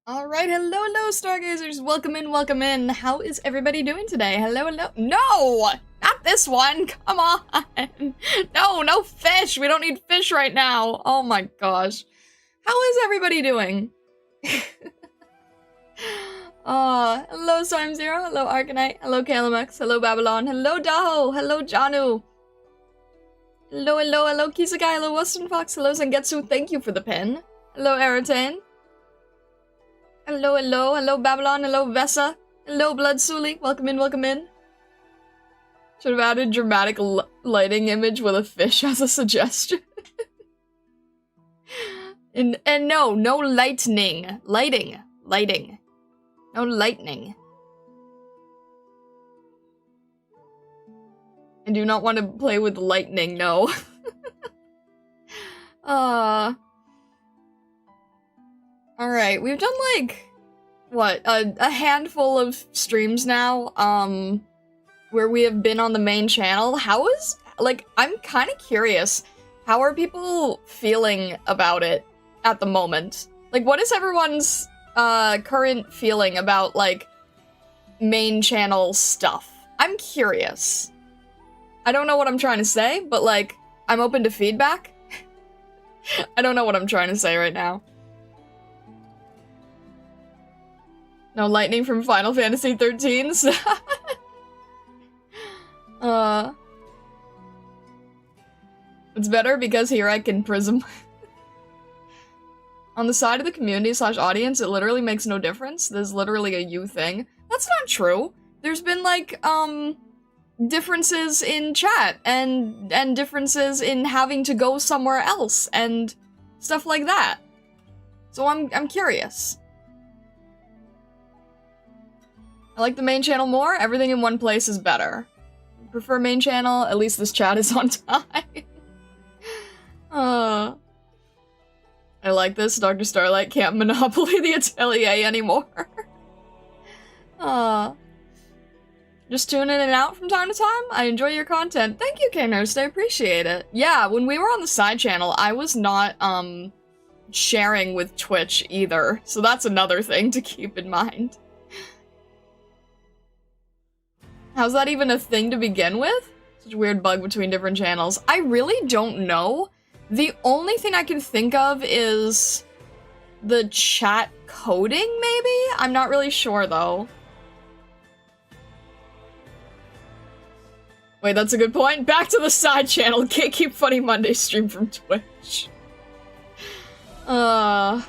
Alright, hello, stargazers! Welcome in, welcome in. How is everybody doing today? Hello. No! Not this one! Come on! No fish! We don't need fish right now! Oh my gosh. How is everybody doing? Hello, Storm Zero. Hello, Arknight. Hello, Kalamex. Hello, Babylon. Hello, Daho. Hello, Janu. Hello, Kisakai. Hello, Western Fox. Hello, Zangetsu. Thank you for the pin. Hello, Eritane. Hello, Babylon, hello, Vessa, hello, Blood Suli, welcome in. Should have added dramatic lighting image with a fish as a suggestion. and no lightning. Lighting. No lightning. I do not want to play with lightning, no. Alright, we've done, like, what, a handful of streams now, where we have been on the main channel. How is, like, I'm kind of curious, how are people feeling about it at the moment? Like, what is everyone's, current feeling about, like, main channel stuff? I'm curious. I don't know what I'm trying to say, but, like, I'm open to feedback. I don't know what I'm trying to say right now. No lightning from Final Fantasy 13s. It's better because here I can prism. On the side of the community / audience, it literally makes no difference. There's literally a you thing. That's not true. There's been, like, differences in chat and differences in having to go somewhere else and stuff like that. So I'm curious. I like the main channel more. Everything in one place is better. Prefer main channel. At least this chat is on time. I like this. Dr. Starlight can't monopoly the atelier anymore. Just tune in and out from time to time. I enjoy your content. Thank you, K-Nurse. I appreciate it. Yeah, when we were on the side channel, I was not, sharing with Twitch either. So that's another thing to keep in mind. How's that even a thing to begin with? Such a weird bug between different channels. I really don't know. The only thing I can think of is the chat coding, maybe? I'm not really sure, though. Wait, that's a good point. Back to the side channel. Can't keep Funny Monday stream from Twitch. I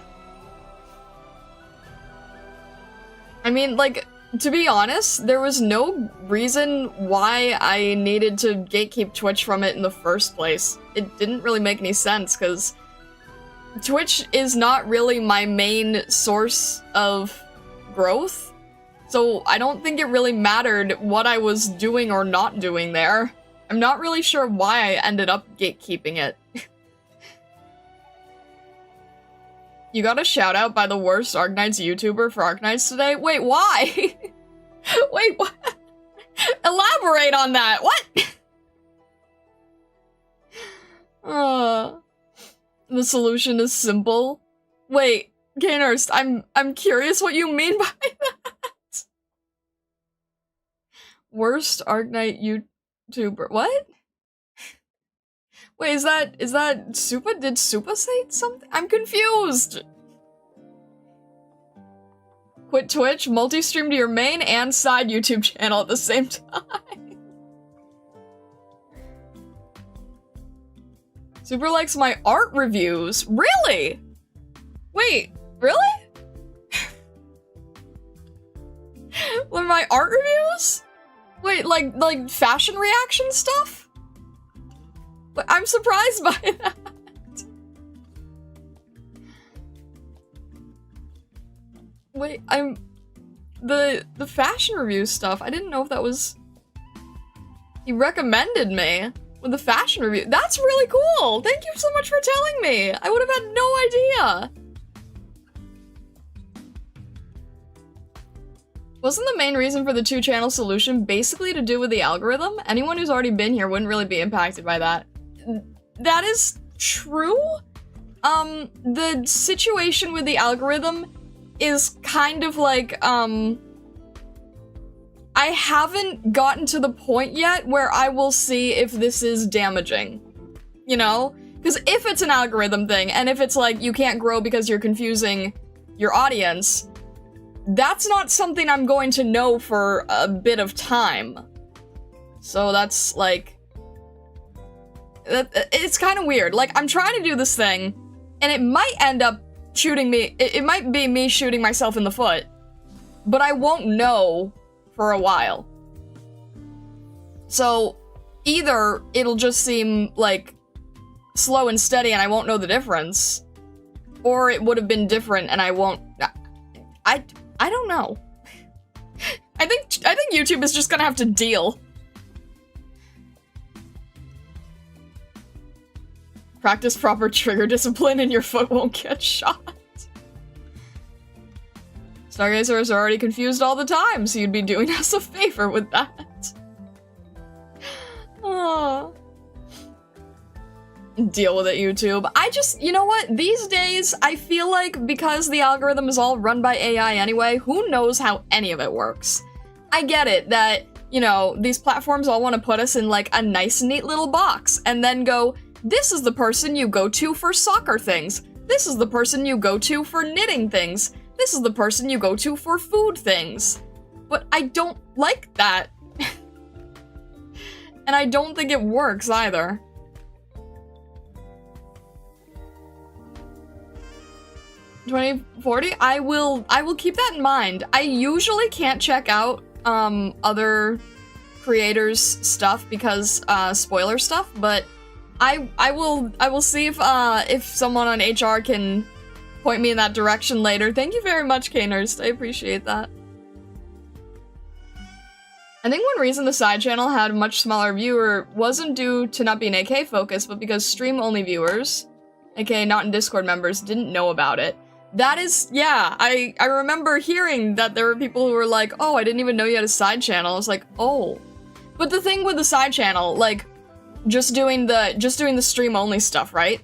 mean, like, to be honest, there was no reason why I needed to gatekeep Twitch from it in the first place. It didn't really make any sense, because Twitch is not really my main source of growth, so I don't think it really mattered what I was doing or not doing there. I'm not really sure why I ended up gatekeeping it. You got a shout out by the worst Arknights YouTuber for Arknights today? Wait, why? Wait, what? Elaborate on that, what? The solution is simple. Wait, K-Nurse, I'm curious what you mean by that. Worst Arknight YouTuber, what? Wait, is that Supa? Did Supa say something? I'm confused! Quit Twitch, multi-stream to your main and side YouTube channel at the same time. Super likes my art reviews. Really? Wait, really? What are my art reviews? Wait, like fashion reaction stuff? I'm surprised by that. Wait, the fashion review stuff, I didn't know if that was... He recommended me with the fashion review. That's really cool! Thank you so much for telling me! I would have had no idea! Wasn't the main reason for the two-channel solution basically to do with the algorithm? Anyone who's already been here wouldn't really be impacted by that. That is true. The situation with the algorithm is kind of like, I haven't gotten to the point yet where I will see if this is damaging, you know? Because if it's an algorithm thing, and if it's like, you can't grow because you're confusing your audience, that's not something I'm going to know for a bit of time. So that's, like, it's kind of weird. Like, I'm trying to do this thing, and it might end up shooting me, it might be me shooting myself in the foot, but I won't know for a while. So, either it'll just seem, like, slow and steady and I won't know the difference, or it would have been different and I won't, I don't know. I think YouTube is just gonna have to deal. Practice proper trigger discipline and your foot won't get shot. Stargazers are already confused all the time, so you'd be doing us a favor with that. Aww. Deal with it, YouTube. I just, you know what? These days, I feel like because the algorithm is all run by AI anyway, who knows how any of it works? I get it that, you know, these platforms all want to put us in like a nice, neat little box and then go, this is the person you go to for soccer things. This is the person you go to for knitting things. This is the person you go to for food things. But I don't like that. And I don't think it works either. $20.40? I will keep that in mind. I usually can't check out other creators' stuff because spoiler stuff, but I will see if someone on HR can point me in that direction later. Thank you very much, Kaners. I appreciate that. I think one reason the side channel had a much smaller viewer wasn't due to not being AK focused, but because stream-only viewers, aka not in Discord members, didn't know about it. That is, yeah, I remember hearing that there were people who were like, oh, I didn't even know you had a side channel. I was like, oh. But the thing with the side channel, like, just doing the stream-only stuff, right?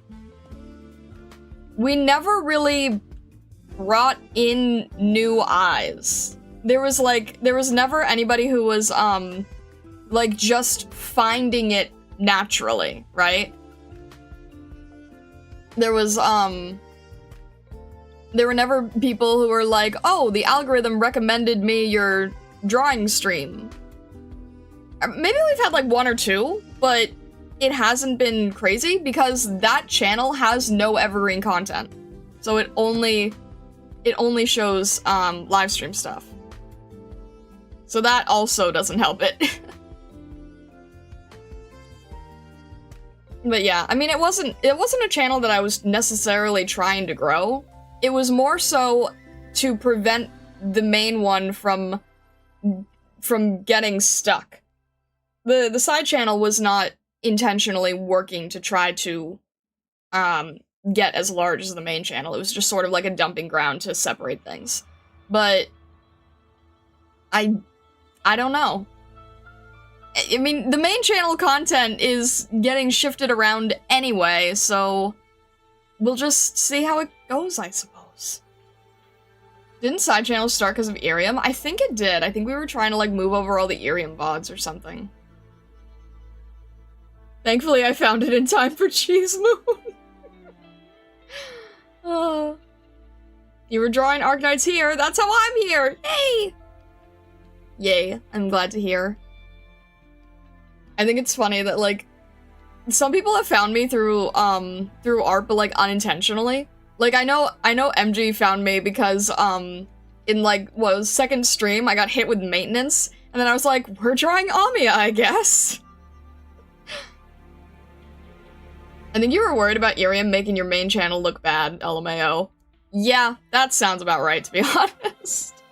We never really brought in new eyes. There was never anybody who was, like, just finding it naturally, right? There were never people who were like, oh, the algorithm recommended me your drawing stream. Maybe we've had, like, one or two, but it hasn't been crazy because that channel has no evergreen content. So it only shows, live stream stuff. So that also doesn't help it. But yeah, I mean, it wasn't a channel that I was necessarily trying to grow. It was more so to prevent the main one from getting stuck. The side channel was not intentionally working to try to get as large as the main channel. It was just sort of like a dumping ground to separate things. But I don't know. I mean, the main channel content is getting shifted around anyway, so we'll just see how it goes, I suppose. Didn't side channels start because of Irium? I think it did. I think we were trying to, like, move over all the Irium VODs or something. Thankfully, I found it in time for Cheese Moon. Oh. You were drawing Arknights here. That's how I'm here. Yay! Yay. I'm glad to hear. I think it's funny that, like, some people have found me through art, but, like, unintentionally. Like, I know MG found me because, in, like, what was second stream, I got hit with maintenance, and then I was like, we're drawing Amiya, I guess. I think you were worried about Irium making your main channel look bad, LMAO. Yeah, that sounds about right, to be honest.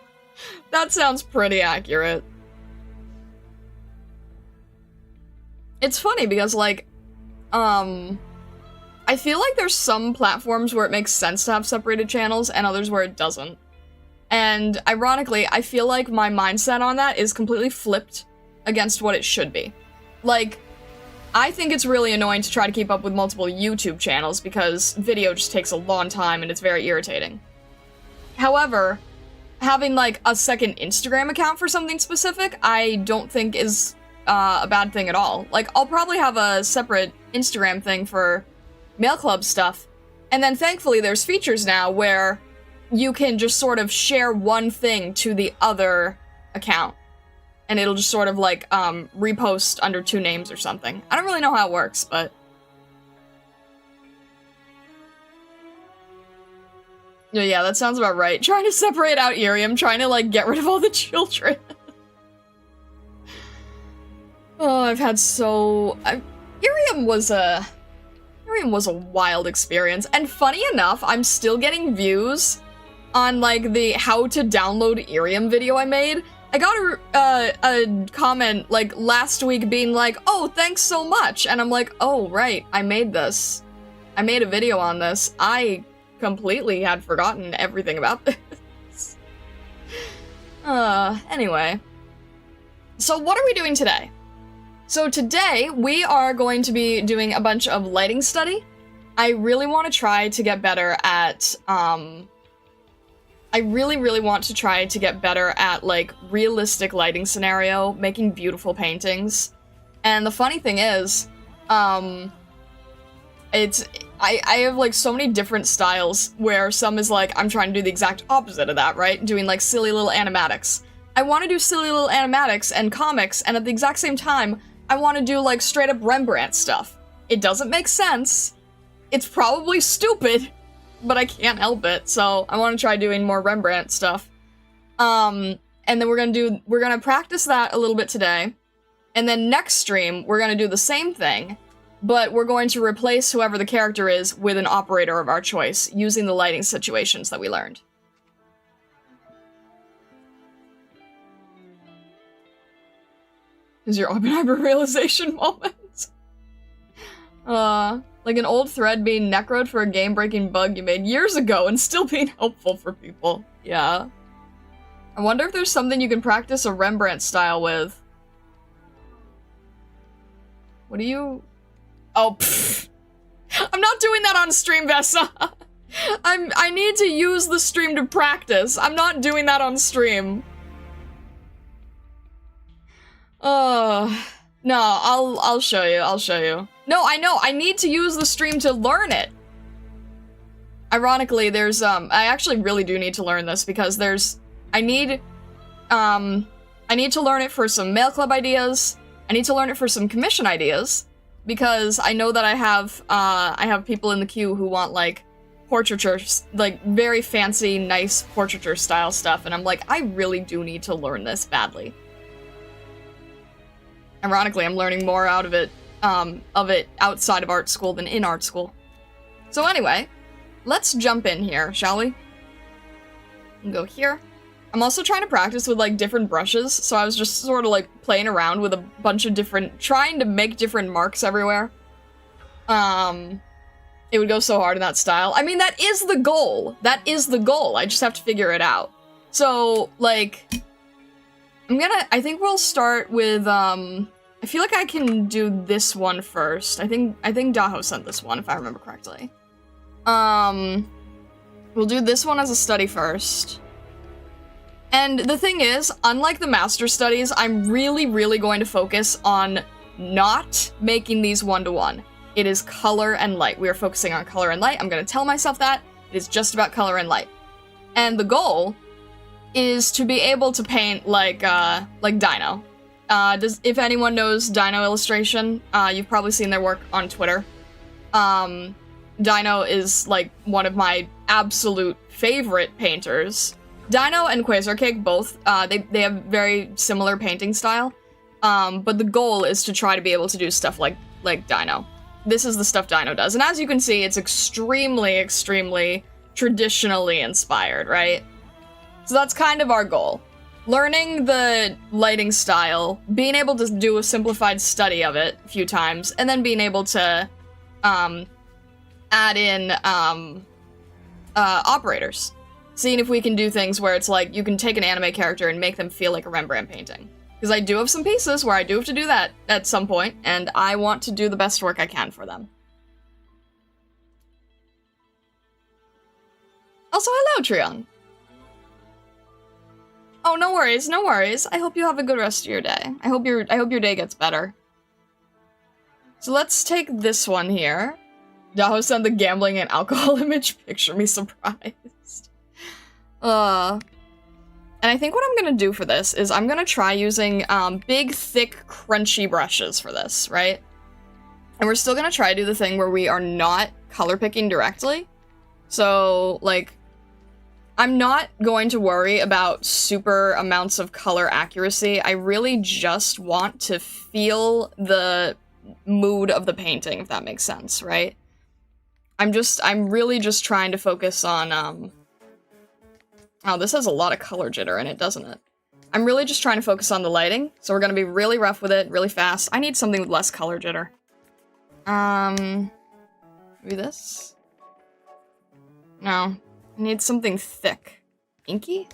That sounds pretty accurate. It's funny because, like, I feel like there's some platforms where it makes sense to have separated channels and others where it doesn't. And ironically, I feel like my mindset on that is completely flipped against what it should be. Like, I think it's really annoying to try to keep up with multiple YouTube channels because video just takes a long time and it's very irritating. However, having, like, a second Instagram account for something specific, I don't think is a bad thing at all. Like, I'll probably have a separate Instagram thing for mail club stuff, and then thankfully there's features now where you can just sort of share one thing to the other account, and it'll just sort of, like, repost under 2 names or something. I don't really know how it works, but... Yeah, that sounds about right. Trying to separate out Irium, trying to, like, get rid of all the children. Oh, I've had so... Irium was a wild experience, and funny enough, I'm still getting views on, like, the how to download Irium video I made. I got a comment, like, last week being like, oh, thanks so much, and I'm like, oh, right, I made this. I made a video on this. I completely had forgotten everything about this. Anyway. So what are we doing today? So today, we are going to be doing a bunch of lighting study. I really want to try to get better at, I really want to try to get better at, like, realistic lighting scenario, making beautiful paintings. And the funny thing is, I have, like, so many different styles where some is, like, I'm trying to do the exact opposite of that, right? Doing, like, silly little animatics. I want to do silly little animatics and comics, and at the exact same time, I want to do, like, straight-up Rembrandt stuff. It doesn't make sense. It's probably stupid, but I can't help it, so I want to try doing more Rembrandt stuff. And then we're gonna practice that a little bit today, and then next stream, we're gonna do the same thing, but we're going to replace whoever the character is with an operator of our choice, using the lighting situations that we learned. Is your Oppenheimer realization moment? Like an old thread being necroed for a game-breaking bug you made years ago and still being helpful for people. Yeah. I wonder if there's something you can practice a Rembrandt style with. What do you... Oh, pfft. I'm not doing that on stream, Vessa! I need to use the stream to practice. I'm not doing that on stream. No, I'll show you. No, I know, I need to use the stream to learn it. Ironically, there's, I actually really do need to learn this because I need to learn it for some mail club ideas. I need to learn it for some commission ideas because I know that I have people in the queue who want, like, portraiture, like, very fancy, nice portraiture style stuff, and I'm like, I really do need to learn this badly. Ironically, I'm learning more out of it outside of art school than in art school. So anyway, let's jump in here, shall we? And go here. I'm also trying to practice with, like, different brushes, so I was just sort of, like, playing around with a bunch of different, trying to make different marks everywhere. It would go so hard in that style. I mean, that is the goal. That is the goal. I just have to figure it out. So, like... I think we'll start with, I feel like I can do this one first. I think Daho sent this one, if I remember correctly. We'll do this one as a study first. And the thing is, unlike the master studies, I'm really going to focus on not making these one-to-one. It is color and light. We are focusing on color and light. I'm gonna tell myself that. It is just about color and light. And the goal is to be able to paint like Dino. If anyone knows Dino Illustration, you've probably seen their work on Twitter. Dino is, like, one of my absolute favorite painters. Dino and Quasar Cake both, they have very similar painting style, but the goal is to try to be able to do stuff like Dino. This is the stuff Dino does, and as you can see, it's extremely traditionally inspired, right? So that's kind of our goal. Learning the lighting style, being able to do a simplified study of it a few times, and then being able to add in operators. Seeing if we can do things where it's like, you can take an anime character and make them feel like a Rembrandt painting. Because I do have some pieces where I do have to do that at some point, and I want to do the best work I can for them. Also, hello, Trion. Oh, no worries, no worries. I hope you have a good rest of your day. I hope your day gets better. So let's take this one here. Daho sent the gambling and alcohol image. Picture me surprised. And I think what I'm gonna do for this is I'm gonna try using big, thick, crunchy brushes for this, right? And we're still gonna try to do the thing where we are not color picking directly. So, like, I'm not going to worry about super amounts of color accuracy. I really just want to feel the mood of the painting, if that makes sense, right? I'm really just trying to focus on, oh, this has a lot of color jitter in it, doesn't it? I'm really just trying to focus on the lighting, so we're gonna be really rough with it, really fast. I need something with less color jitter. Maybe this? No. I need something thick. Inky?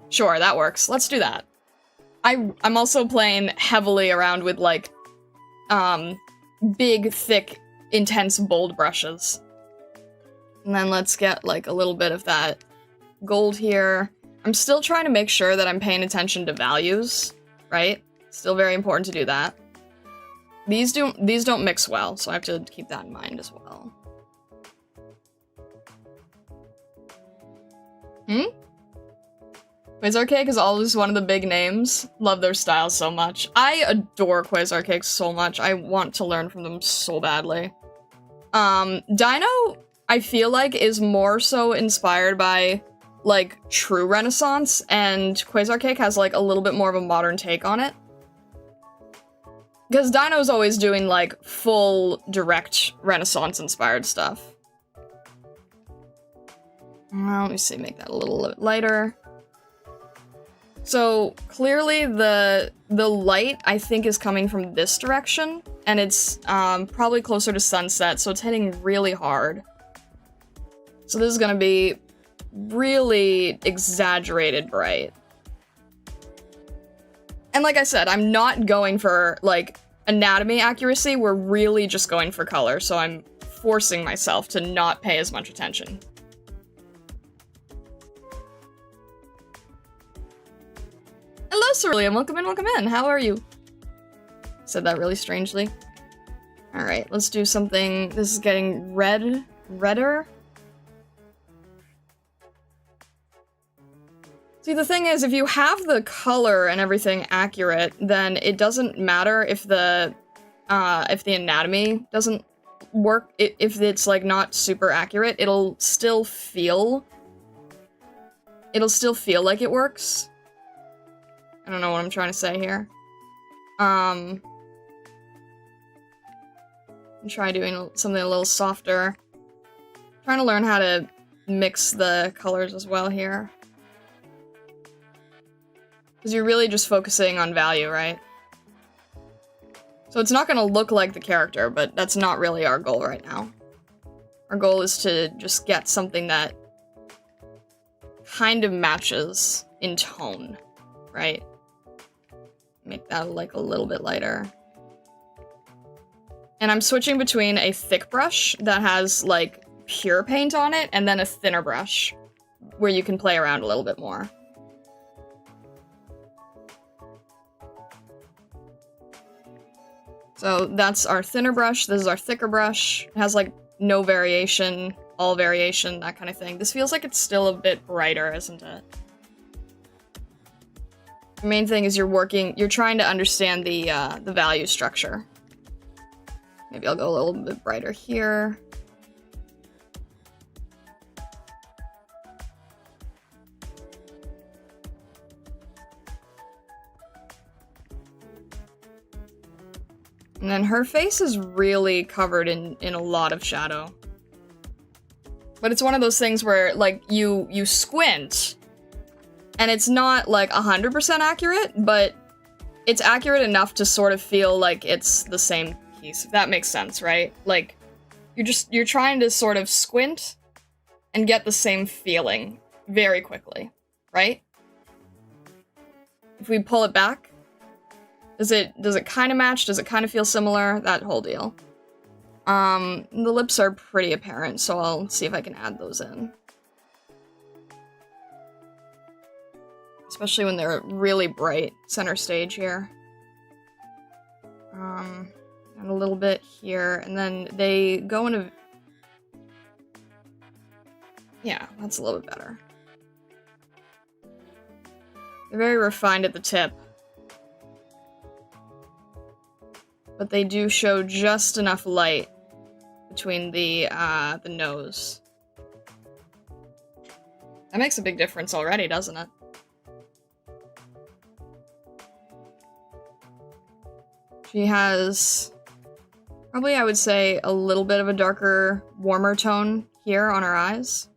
Sure, that works. Let's do that. I'm also playing heavily around with, like, big, thick, intense, bold brushes. And then let's get, like, a little bit of that gold here. I'm still trying to make sure that I'm paying attention to values, right? Still very important to do that. These don't mix well, so I have to keep that in mind as well. Quasar Cake is always one of the big names. Love their style so much. I adore Quasar Cake so much. I want to learn from them so badly. Dino, I feel like, is more so inspired by, like, true Renaissance, and Quasar Cake has, like, a little bit more of a modern take on it. Because Dino's always doing, like, full, direct Renaissance-inspired stuff. Well, let me see, make that a little bit lighter. So, clearly the light, I think, is coming from this direction, and it's probably closer to sunset, so it's hitting really hard. So this is gonna be really exaggerated bright. And like I said, I'm not going for, like, anatomy accuracy, we're really just going for color, so I'm forcing myself to not pay as much attention. Hello, Cerulean. Welcome in, welcome in. How are you? Said that really strangely. Alright, let's do something. This is getting redder. See, the thing is, if you have the color and everything accurate, then it doesn't matter if the anatomy doesn't work. If it's, like, not super accurate, it'll still feel like it works. I don't know what I'm trying to say here. Try doing something a little softer. Trying to learn how to mix the colors as well here. Because you're really just focusing on value, right? So it's not gonna look like the character, but that's not really our goal right now. Our goal is to just get something that kind of matches in tone, right? Make that, like, a little bit lighter. And I'm switching between a thick brush that has, like, pure paint on it, and then a thinner brush, where you can play around a little bit more. So that's our thinner brush, this is our thicker brush. It has, like, no variation, all variation, that kind of thing. This feels like it's still a bit brighter, isn't it? The main thing is you're trying to understand the value structure. Maybe I'll go a little bit brighter here. And then her face is really covered in a lot of shadow. But it's one of those things where, like, you squint, and it's not, like, 100% accurate, but it's accurate enough to sort of feel like it's the same piece, if that makes sense, right? Like, you're trying to sort of squint and get the same feeling very quickly, right? If we pull it back, does it kind of match? Does it kind of feel similar? That whole deal. The lips are pretty apparent, so I'll see if I can add those in. Especially when they're really bright. Center stage here. And a little bit here, and then they go into... Yeah, that's a little bit better. They're very refined at the tip. But they do show just enough light between the nose. That makes a big difference already, doesn't it? She has, probably I would say, a little bit of a darker, warmer tone here on her eyes.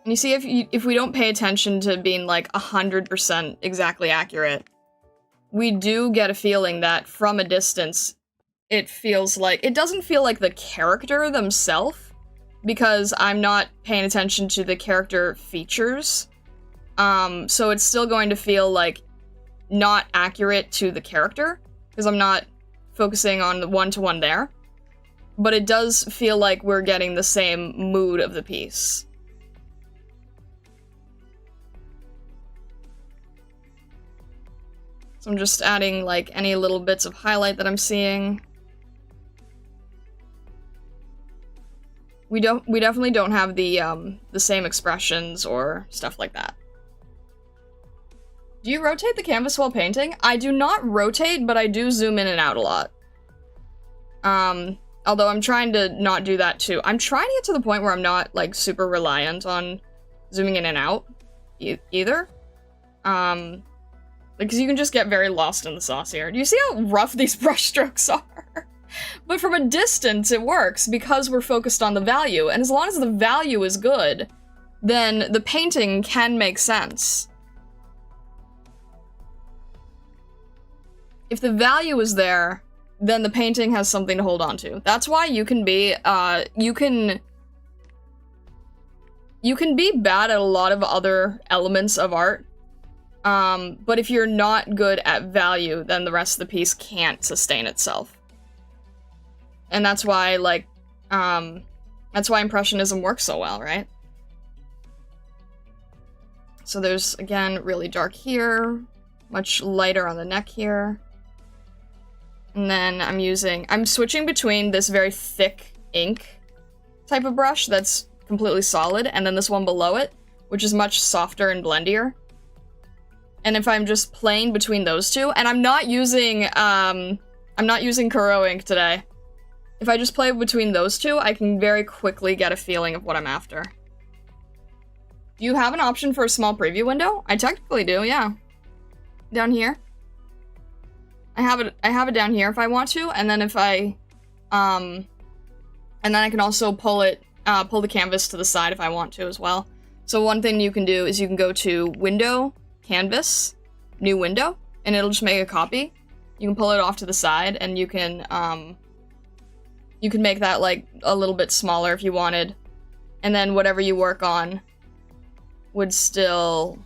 And you see, if we don't pay attention to being like 100% exactly accurate, we do get a feeling that from a distance, it feels like, it doesn't feel like the character themselves, because I'm not paying attention to the character features. So it's still going to feel like not accurate to the character, because I'm not focusing on the one-to-one there. But it does feel like we're getting the same mood of the piece. So I'm just adding, like, any little bits of highlight that I'm seeing. We definitely don't have the same expressions or stuff like that. Do you rotate the canvas while painting? I do not rotate, but I do zoom in and out a lot. Although I'm trying to not do that too. I'm trying to get to the point where I'm not, like, super reliant on zooming in and out either. Because you can just get very lost in the sauce here. Do you see how rough these brush strokes are? But from a distance, it works because we're focused on the value. And as long as the value is good, then the painting can make sense. If the value is there, then the painting has something to hold on to. That's why you can be, you can be bad at a lot of other elements of art. But if you're not good at value, then the rest of the piece can't sustain itself. And that's why, like, that's why Impressionism works so well, right? So there's, again, really dark here, much lighter on the neck here. And then I'm switching between this very thick ink type of brush that's completely solid, and then this one below it, which is much softer and blendier. And if I'm just playing between those two, and I'm not using Kuro ink today. If I just play between those two, I can very quickly get a feeling of what I'm after. Do you have an option for a small preview window? I technically do, yeah. Down here. I have it down here if I want to, and then if I, and then I can also pull the canvas to the side if I want to as well. So one thing you can do is you can go to Window, Canvas, New Window, and it'll just make a copy. You can pull it off to the side, and you can make that, like, a little bit smaller if you wanted. And then whatever you work on would still,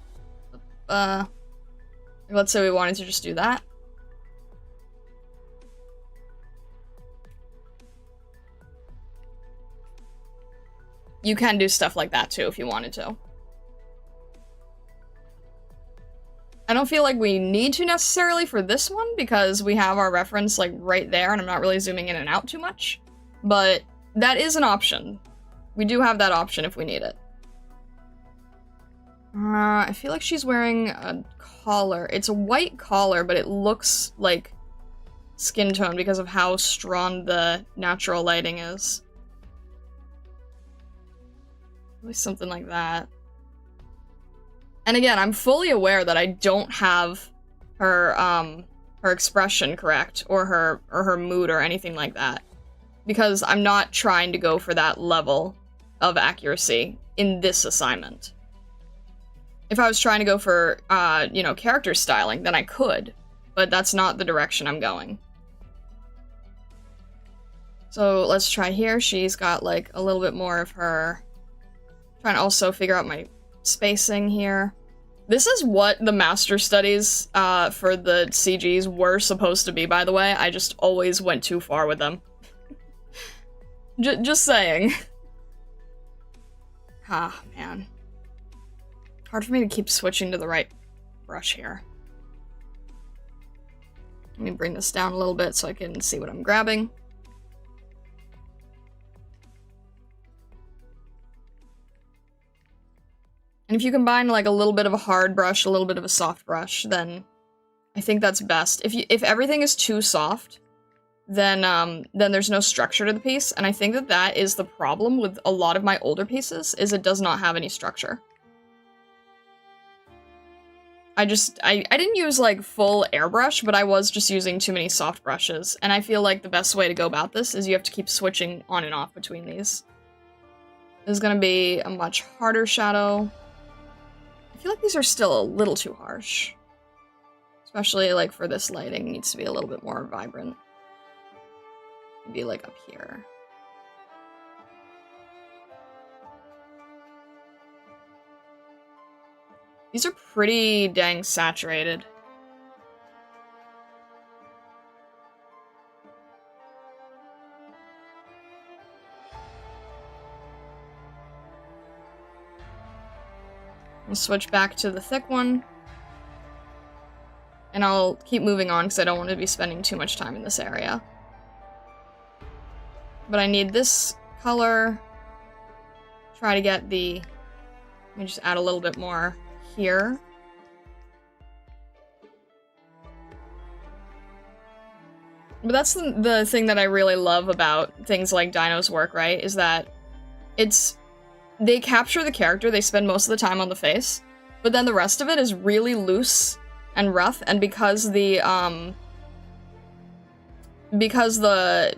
let's say we wanted to just do that. You can do stuff like that too if you wanted to. I don't feel like we need to necessarily for this one because we have our reference, like, right there, and I'm not really zooming in and out too much. But that is an option. We do have that option if we need it. I feel like she's wearing a collar. It's a white collar, but it looks like skin tone because of how strong the natural lighting is. Maybe something like that. And again, I'm fully aware that I don't have her expression correct, or her mood or anything like that. Because I'm not trying to go for that level of accuracy in this assignment. If I was trying to go for, you know, character styling, then I could. But that's not the direction I'm going. So let's try here. She's got, like, a little bit more of her... Trying to also figure out my spacing here. This is what the master studies for the CGs were supposed to be, by the way. I just always went too far with them. Just saying. Ah, man. Hard for me to keep switching to the right brush here. Let me bring this down a little bit so I can see what I'm grabbing. And if you combine like a little bit of a hard brush, a little bit of a soft brush, then I think that's best. If everything is too soft, then there's no structure to the piece, and I think that that is the problem with a lot of my older pieces, is it does not have any structure. I didn't use like full airbrush, but I was just using too many soft brushes, and I feel like the best way to go about this is you have to keep switching on and off between these. This is gonna be a much harder shadow. I feel like these are still a little too harsh. Especially like for this lighting, it needs to be a little bit more vibrant. Maybe like up here. These are pretty dang saturated. I'll switch back to the thick one. And I'll keep moving on because I don't want to be spending too much time in this area. But I need this color. Try to get the... Let me just add a little bit more here. But that's the thing that I really love about things like Dino's work, right? Is that it's... They capture the character, they spend most of the time on the face, but then the rest of it is really loose and rough, and because the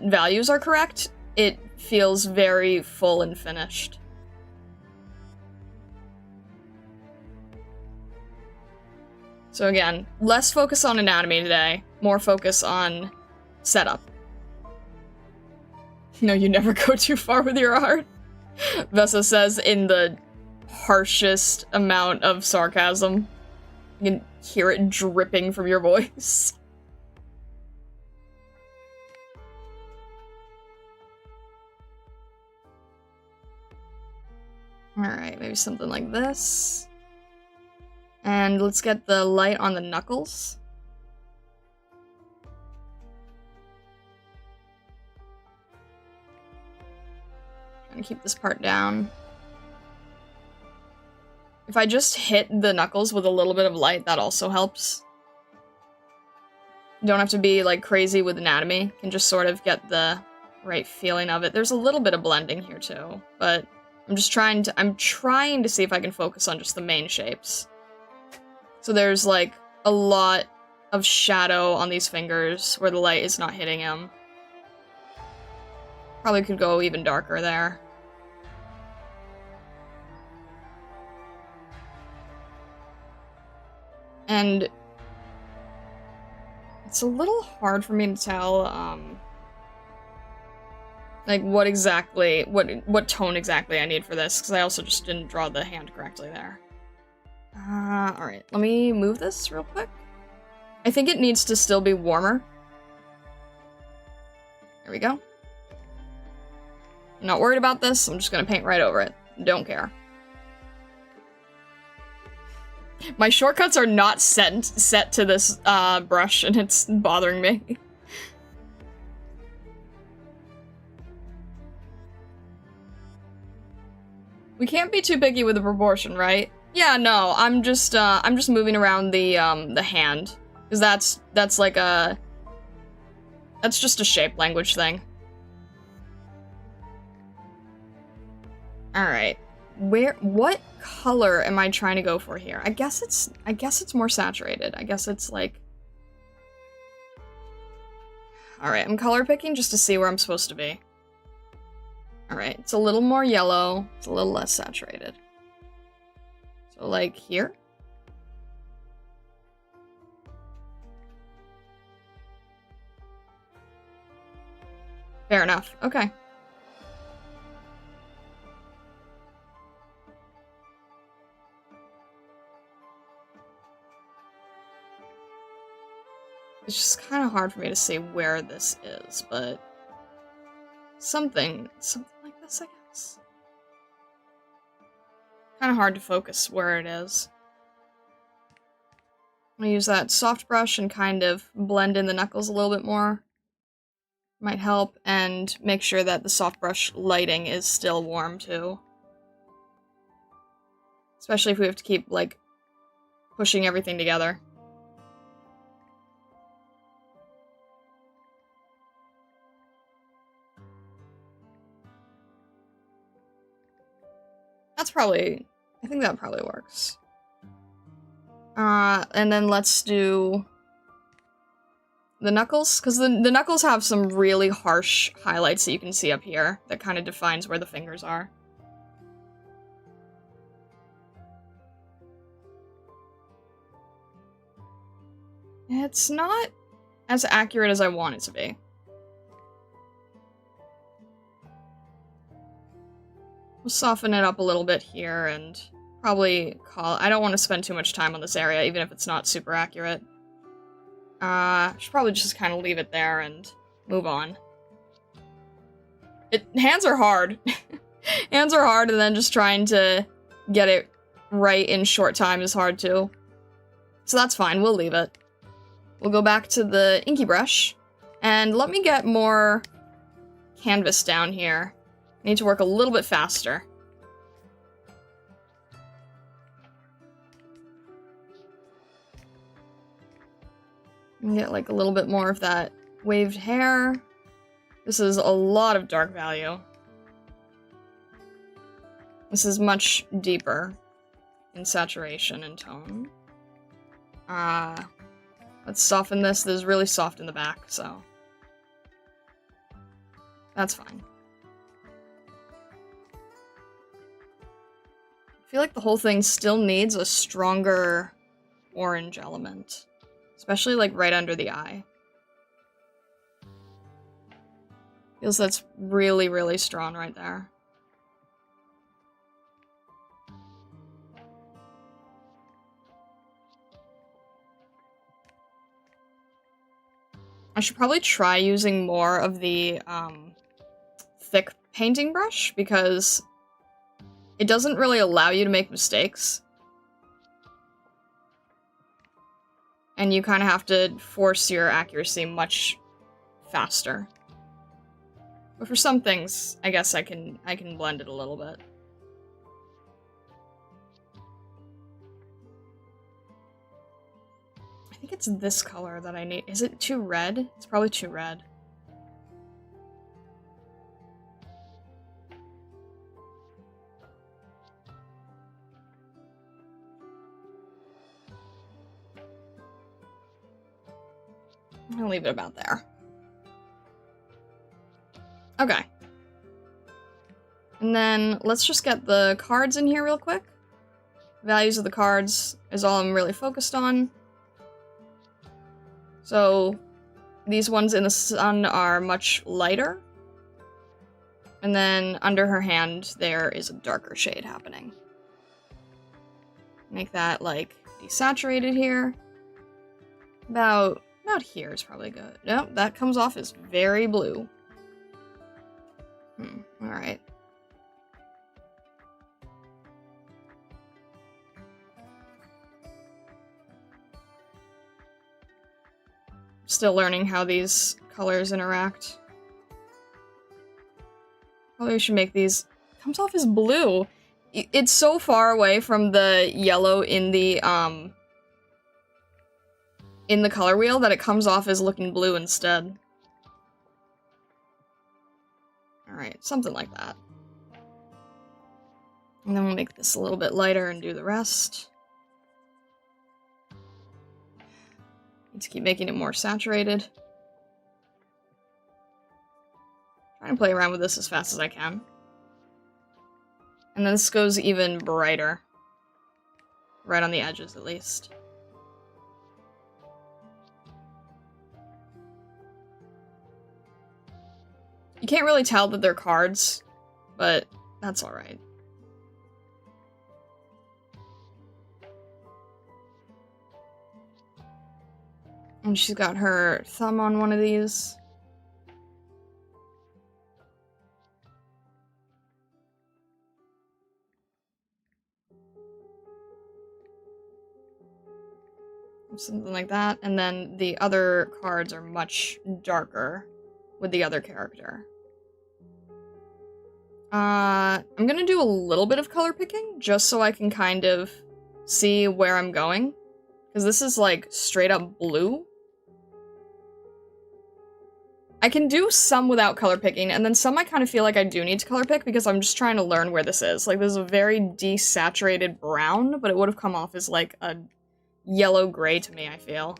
values are correct, it feels very full and finished. So again, less focus on anatomy today, more focus on setup. No, you never go too far with your art. Vessa says in the harshest amount of sarcasm. You can hear it dripping from your voice. Alright, maybe something like this. And let's get the light on the knuckles. Trying to keep this part down. If I just hit the knuckles with a little bit of light, that also helps. You don't have to be like crazy with anatomy. You can just sort of get the right feeling of it. There's a little bit of blending here too, but I'm trying to see if I can focus on just the main shapes. So there's like a lot of shadow on these fingers where the light is not hitting them. Probably could go even darker there. And it's a little hard for me to tell, like what tone exactly I need for this, because I also just didn't draw the hand correctly there. Alright, let me move this real quick. I think it needs to still be warmer. There we go. I'm not worried about this, I'm just gonna paint right over it. Don't care. My shortcuts are not set to this brush, and it's bothering me. We can't be too picky with the proportion, right? Yeah, no, I'm just moving around the hand, because that's like a... That's just a shape language thing. Alright. What color am I trying to go for here? I guess it's more saturated. I guess it's like... Alright, I'm color picking just to see where I'm supposed to be. Alright, it's a little more yellow. It's a little less saturated. So like here? Fair enough. Okay. It's just kind of hard for me to see where this is, but something like this, I guess. Kind of hard to focus where it is. I'm gonna use that soft brush and kind of blend in the knuckles a little bit more. Might help, and make sure that the soft brush lighting is still warm too. Especially if we have to keep, like, pushing everything together. That's probably... I think that probably works. And then let's do... the knuckles? Because the knuckles have some really harsh highlights that you can see up here that kind of defines where the fingers are. It's not as accurate as I want it to be. We'll soften it up a little bit here and probably call... I don't want to spend too much time on this area, even if it's not super accurate. Should probably just kind of leave it there and move on. Hands are hard. Hands are hard, and then just trying to get it right in short time is hard too. So that's fine, we'll leave it. We'll go back to the inky brush, and let me get more canvas down here. I need to work a little bit faster. And get like a little bit more of that waved hair. This is a lot of dark value. This is much deeper in saturation and tone. Let's soften this. This is really soft in the back, so that's fine. I feel like the whole thing still needs a stronger orange element. Especially, like, right under the eye. Feels that's really, really strong right there. I should probably try using more of the, thick painting brush, because it doesn't really allow you to make mistakes. And you kind of have to force your accuracy much faster. But for some things, I guess I can blend it a little bit. I think it's this color that I need. Is it too red? It's probably too red. I'm gonna leave it about there. Okay. And then let's just get the cards in here real quick. Values of the cards is all I'm really focused on. So these ones in the sun are much lighter. And then under her hand there is a darker shade happening. Make that like desaturated here. About here is probably good. Nope, that comes off as very blue. Alright. Still learning how these colors interact. Probably we should make these... Comes off as blue. It's so far away from the yellow in the color wheel that it comes off as looking blue instead. Alright, something like that. And then we'll make this a little bit lighter and do the rest. Need to keep making it more saturated. Trying to play around with this as fast as I can. And then this goes even brighter. Right on the edges, at least. You can't really tell that they're cards, but that's alright. And she's got her thumb on one of these. Something like that. And then the other cards are much darker with the other character. I'm gonna do a little bit of color picking just so I can kind of see where I'm going. Because this is like straight up blue. I can do some without color picking, and then some I kind of feel like I do need to color pick because I'm just trying to learn where this is. Like, this is a very desaturated brown, but it would have come off as like a yellow-gray to me, I feel.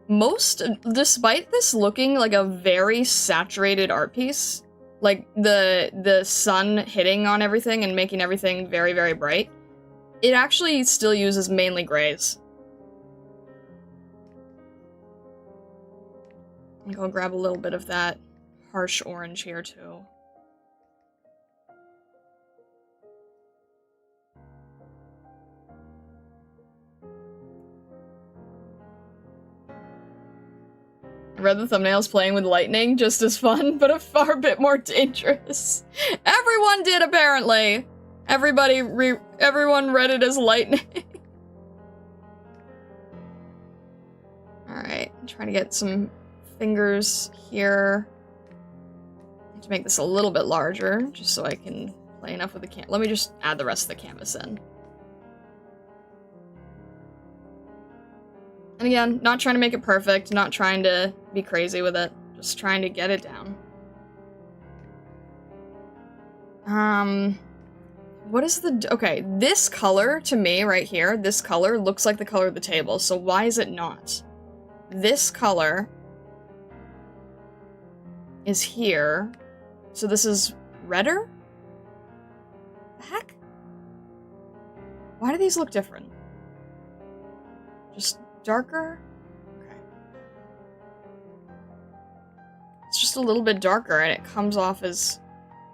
Despite this looking like a very saturated art piece, like the sun hitting on everything and making everything very, very bright, it actually still uses mainly grays. I think I'll grab a little bit of that harsh orange here, too. I read the thumbnails playing with lightning, just as fun, but a far bit more dangerous. Everyone did, apparently! Everyone read it as lightning. Alright, I'm trying to get some fingers here. I have to make this a little bit larger, just so I can play enough with the canvas. Let me just add the rest of the canvas in. And again, not trying to make it perfect, not trying to be crazy with it, just trying to get it down. What is the... Okay, this color, to me, right here, this color looks like the color of the table, so why is it not? This color is here, so this is redder? The heck? Why do these look different? Just darker? Okay. It's just a little bit darker, and it comes off as...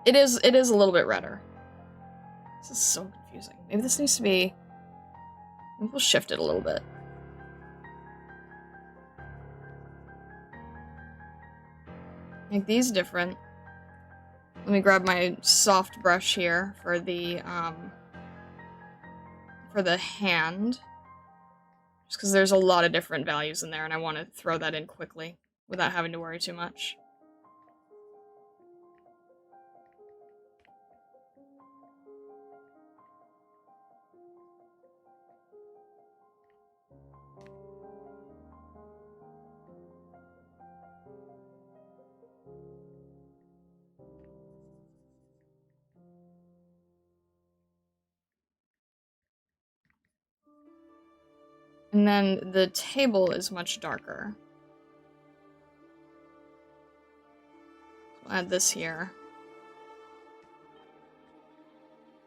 It is a little bit redder. This is so confusing. Maybe this needs to be... Maybe we'll shift it a little bit. Make these different. Let me grab my soft brush here for the hand. Just because there's a lot of different values in there, and I want to throw that in quickly without having to worry too much. And then the table is much darker. I'll add this here.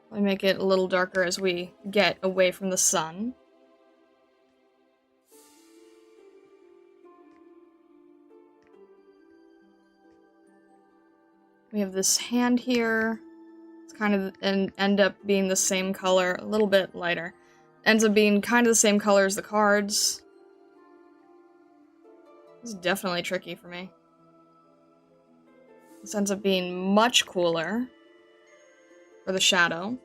I'll make it a little darker as we get away from the sun. We have this hand here. It's kind of end up being the same color, a little bit lighter. Ends up being kind of the same color as the cards. This is definitely tricky for me. This ends up being much cooler for the shadow,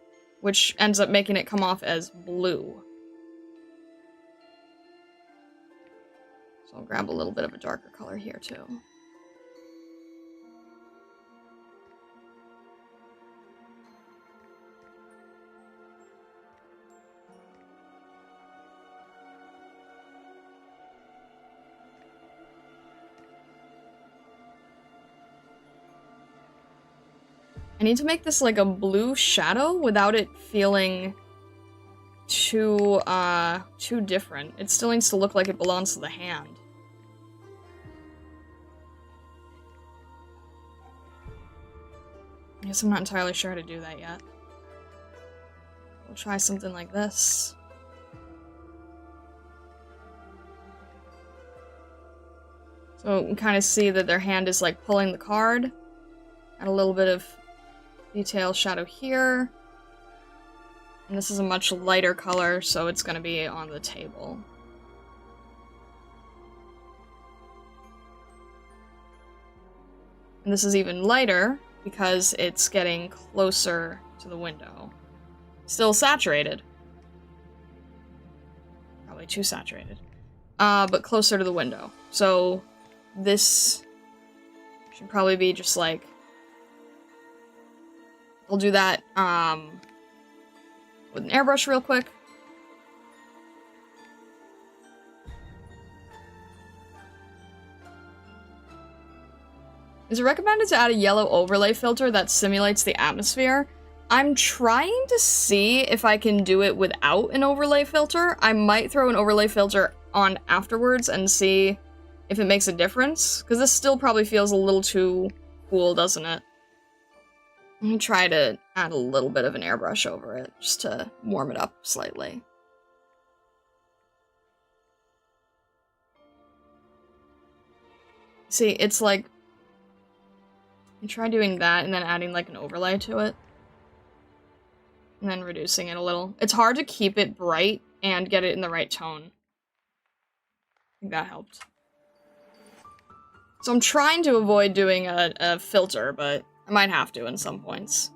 which ends up making it come off as blue. So I'll grab a little bit of a darker color here too. I need to make this like a blue shadow without it feeling too different. It still needs to look like it belongs to the hand. I guess I'm not entirely sure how to do that yet. We'll try something like this. So you can kind of see that their hand is like pulling the card. Add a little bit of detail shadow here. And this is a much lighter color, so it's going to be on the table. And this is even lighter because it's getting closer to the window. Still saturated. Probably too saturated. But closer to the window. So this should probably be just like... We'll do that with an airbrush real quick. Is it recommended to add a yellow overlay filter that simulates the atmosphere? I'm trying to see if I can do it without an overlay filter. I might throw an overlay filter on afterwards and see if it makes a difference, because this still probably feels a little too cool, doesn't it? Let me try to add a little bit of an airbrush over it, just to warm it up slightly. See, it's like... You try doing that and then adding like an overlay to it. And then reducing it a little. It's hard to keep it bright and get it in the right tone. I think that helped. So I'm trying to avoid doing a filter, but I might have to in some points.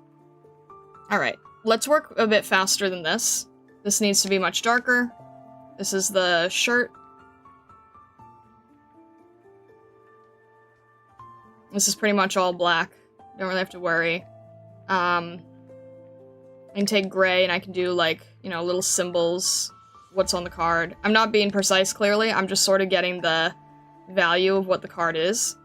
Alright, let's work a bit faster than this. This needs to be much darker. This is the shirt. This is pretty much all black. Don't really have to worry. I can take gray and I can do, like, you know, little symbols, what's on the card. I'm not being precise, clearly. I'm just sort of getting the value of what the card is.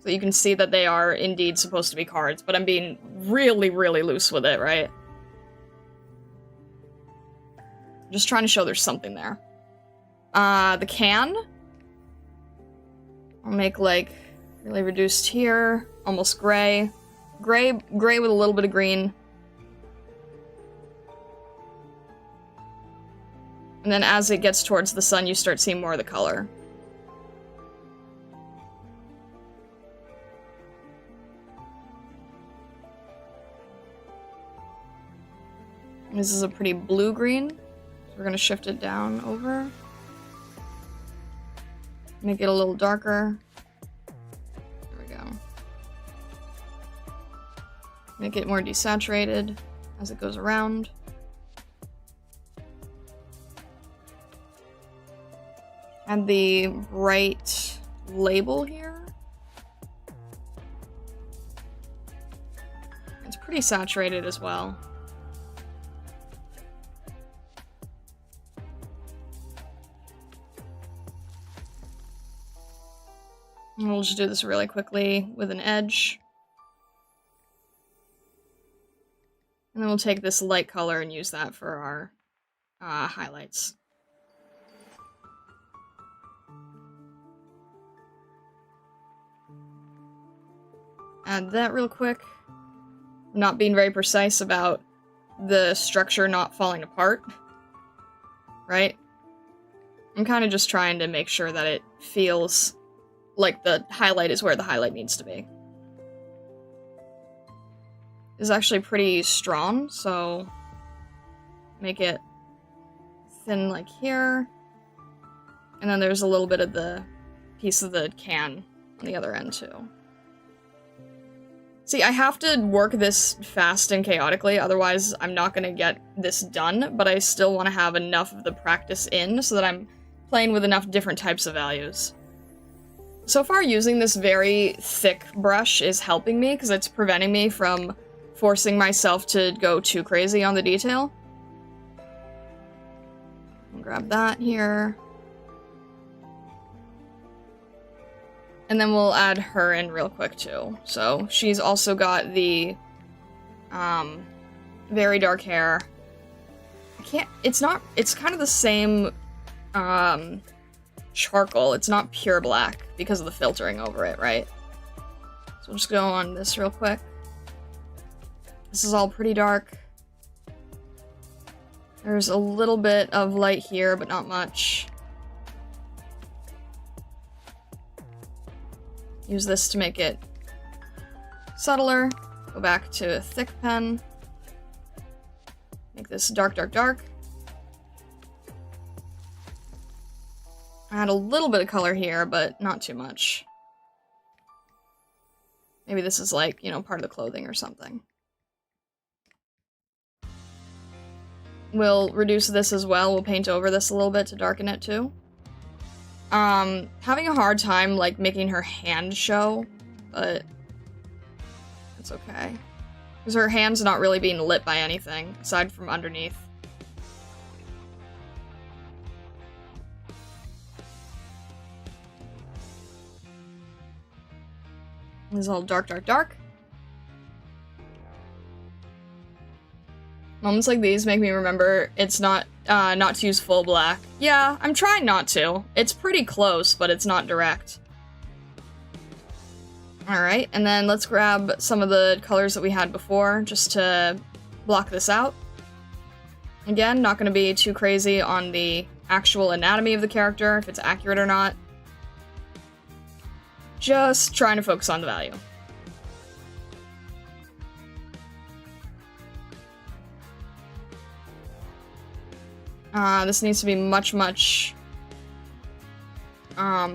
So you can see that they are indeed supposed to be cards, but I'm being really, really loose with it, right? I'm just trying to show there's something there. The can... I'll make, like, really reduced here, almost gray. Gray with a little bit of green. And then as it gets towards the sun, you start seeing more of the color. This is a pretty blue-green, so we're gonna shift it down over. Make it a little darker. There we go. Make it more desaturated as it goes around. Add the bright label here. It's pretty saturated as well. And we'll just do this really quickly with an edge. And then we'll take this light color and use that for our highlights. Add that real quick. I'm not being very precise about the structure not falling apart. Right? I'm kind of just trying to make sure that it feels like the highlight is where the highlight needs to be. It's actually pretty strong, so make it thin like here. And then there's a little bit of the piece of the can on the other end too. See, I have to work this fast and chaotically, otherwise I'm not gonna get this done, but I still want to have enough of the practice in so that I'm playing with enough different types of values. So far, using this very thick brush is helping me, because it's preventing me from forcing myself to go too crazy on the detail. I'll grab that here. And then we'll add her in real quick, too. So, she's also got the, very dark hair. It's kind of the same, charcoal. It's not pure black because of the filtering over it, right? So we'll just go on this real quick. This is all pretty dark. There's a little bit of light here, but not much. Use this to make it subtler. Go back to a thick pen. Make this dark, dark, dark. Add a little bit of color here, but not too much. Maybe this is like, you know, part of the clothing or something. We'll reduce this as well. We'll paint over this a little bit to darken it too. Having a hard time, like, making her hand show, but it's okay. Because her hand's not really being lit by anything, aside from underneath. This is all dark, dark, dark. Moments like these make me remember it's not to use full black. Yeah, I'm trying not to. It's pretty close, but it's not direct. Alright, and then let's grab some of the colors that we had before, just to block this out. Again, not going to be too crazy on the actual anatomy of the character, if it's accurate or not. Just trying to focus on the value. This needs to be much, much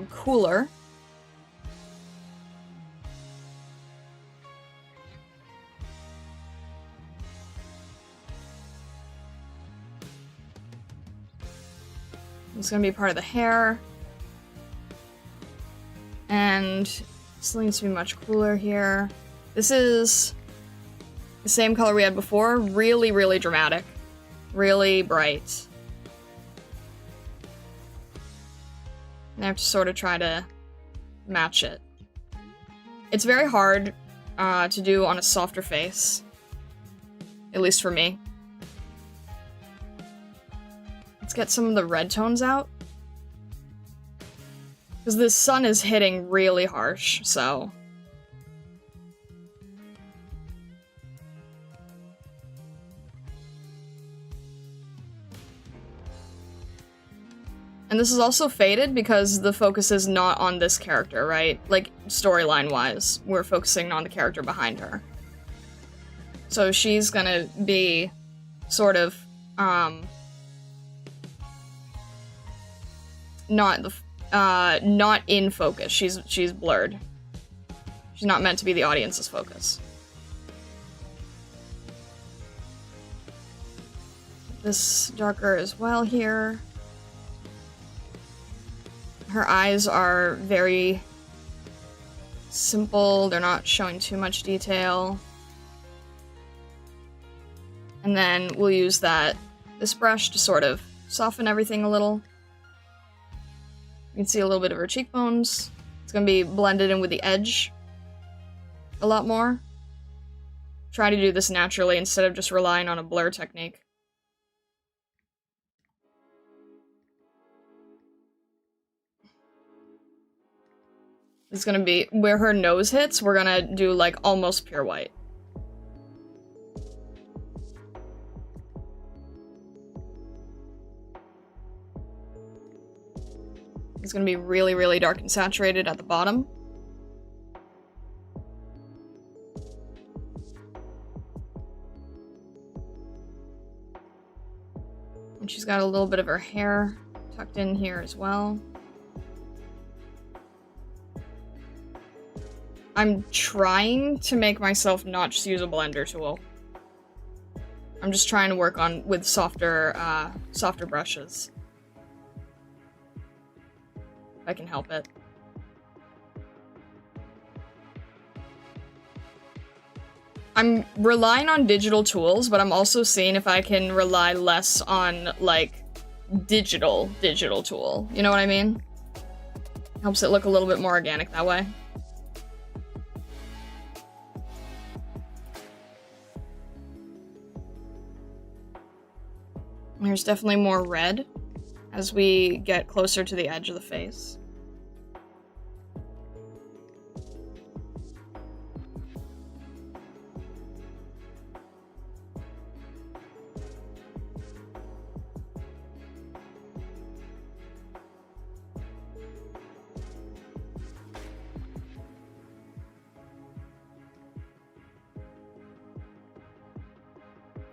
cooler. It's gonna be part of the hair. And this needs to be much cooler here. This is the same color we had before. Really, really dramatic. Really bright. And I have to sort of try to match it. It's very hard to do on a softer face. At least for me. Let's get some of the red tones out. Because the sun is hitting really harsh, so... And this is also faded because the focus is not on this character, right? Like, storyline-wise, we're focusing on the character behind her. So she's gonna be sort of, not in focus. She's blurred. She's not meant to be the audience's focus. This darker as well here. Her eyes are very simple. They're not showing too much detail. And then we'll use this brush to sort of soften everything a little. You can see a little bit of her cheekbones. It's gonna be blended in with the edge a lot more. Try to do this naturally instead of just relying on a blur technique. It's gonna be where her nose hits, we're gonna do like almost pure white. It's gonna be really, really dark and saturated at the bottom. And she's got a little bit of her hair tucked in here as well. I'm trying to make myself not just use a blender tool. I'm just trying to work with softer brushes. If I can help it. I'm relying on digital tools, but I'm also seeing if I can rely less on, like, digital tool. You know what I mean? Helps it look a little bit more organic that way. There's definitely more red as we get closer to the edge of the face.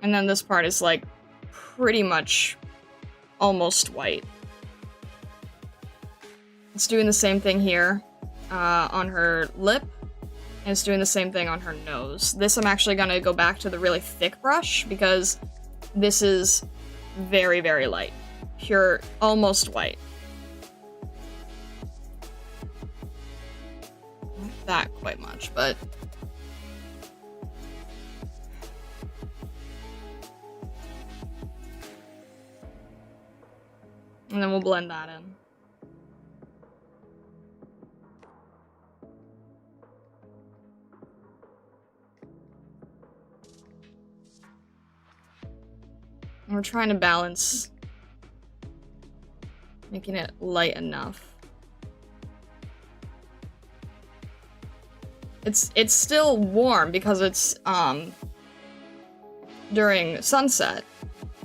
And then this part is like pretty much almost white. It's doing the same thing here on her lip, and it's doing the same thing on her nose. This I'm actually gonna go back to the really thick brush because this is very, very light. Pure, almost white. Not that quite much, but... And then we'll blend that in. And we're trying to balance making it light enough. It's still warm because it's during sunset,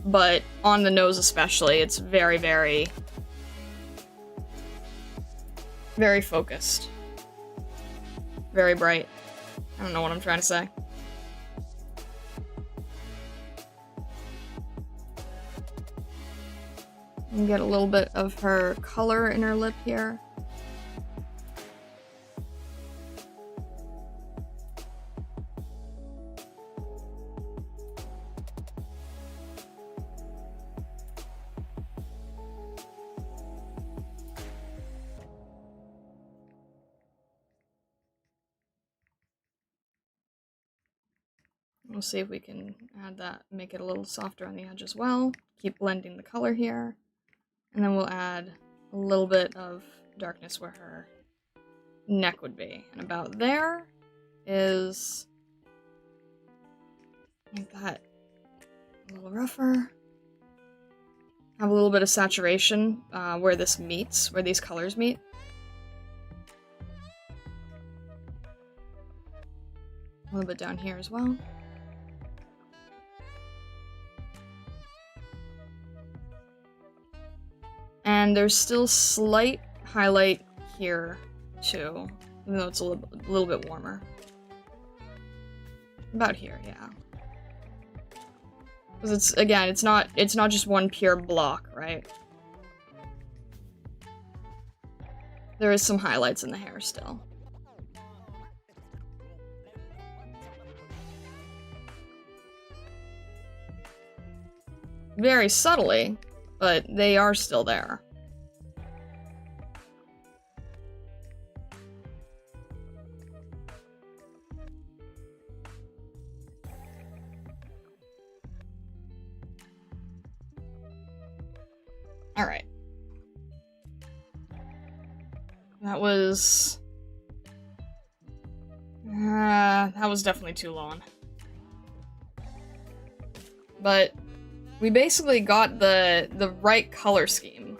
but on the nose especially, it's very, very, very focused. Very bright. I don't know what I'm trying to say. And get a little bit of her color in her lip here. We'll see if we can add that, make it a little softer on the edge as well. Keep blending the color here. And then we'll add a little bit of darkness where her neck would be. And about there is... make that a little rougher. Have a little bit of saturation where this meets, where these colors meet. A little bit down here as well. And there's still slight highlight here, too, even though it's a little bit warmer. About here, yeah. Because it's, again, it's not just one pure block, right? There is some highlights in the hair still. Very subtly, but they are still there. All right. That was definitely too long. But we basically got the right color scheme.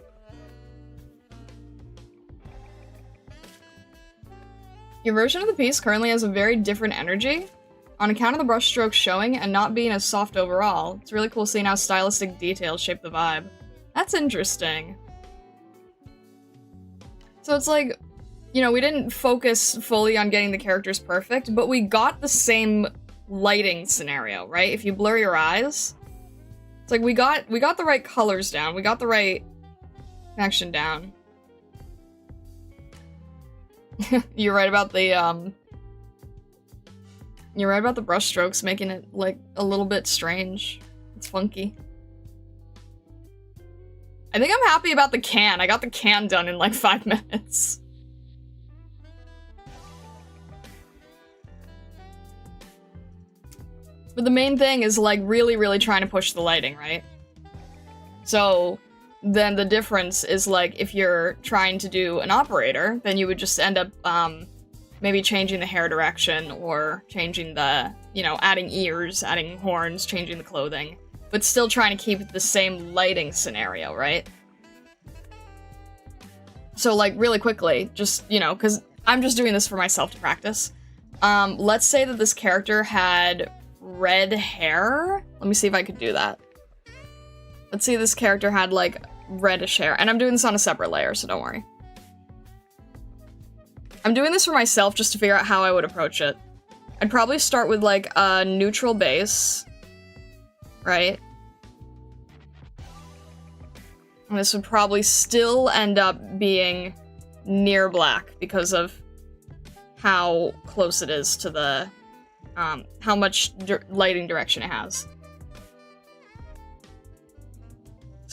Your version of the piece currently has a very different energy. On account of the brush strokes showing and not being as soft overall, it's really cool seeing how stylistic details shape the vibe. That's interesting. So it's like, you know, we didn't focus fully on getting the characters perfect, but we got the same lighting scenario, right? If you blur your eyes, it's like we got the right colors down, we got the right connection down. You're right about the brush strokes making it like a little bit strange. It's funky. I think I'm happy about the can. I got the can done in like 5 minutes. But the main thing is like really, really trying to push the lighting, right? So then the difference is like if you're trying to do an operator, then you would just end up maybe changing the hair direction or changing the, you know, adding ears, adding horns, changing the clothing, but still trying to keep the same lighting scenario, right? So like really quickly, just, you know, because I'm just doing this for myself to practice. Let's say that this character had red hair. Let me see if I could do that. Let's say this character had like reddish hair, and I'm doing this on a separate layer, so don't worry. I'm doing this for myself just to figure out how I would approach it. I'd probably start with like a neutral base, right? And this would probably still end up being near black because of how close it is to the, how much lighting direction it has.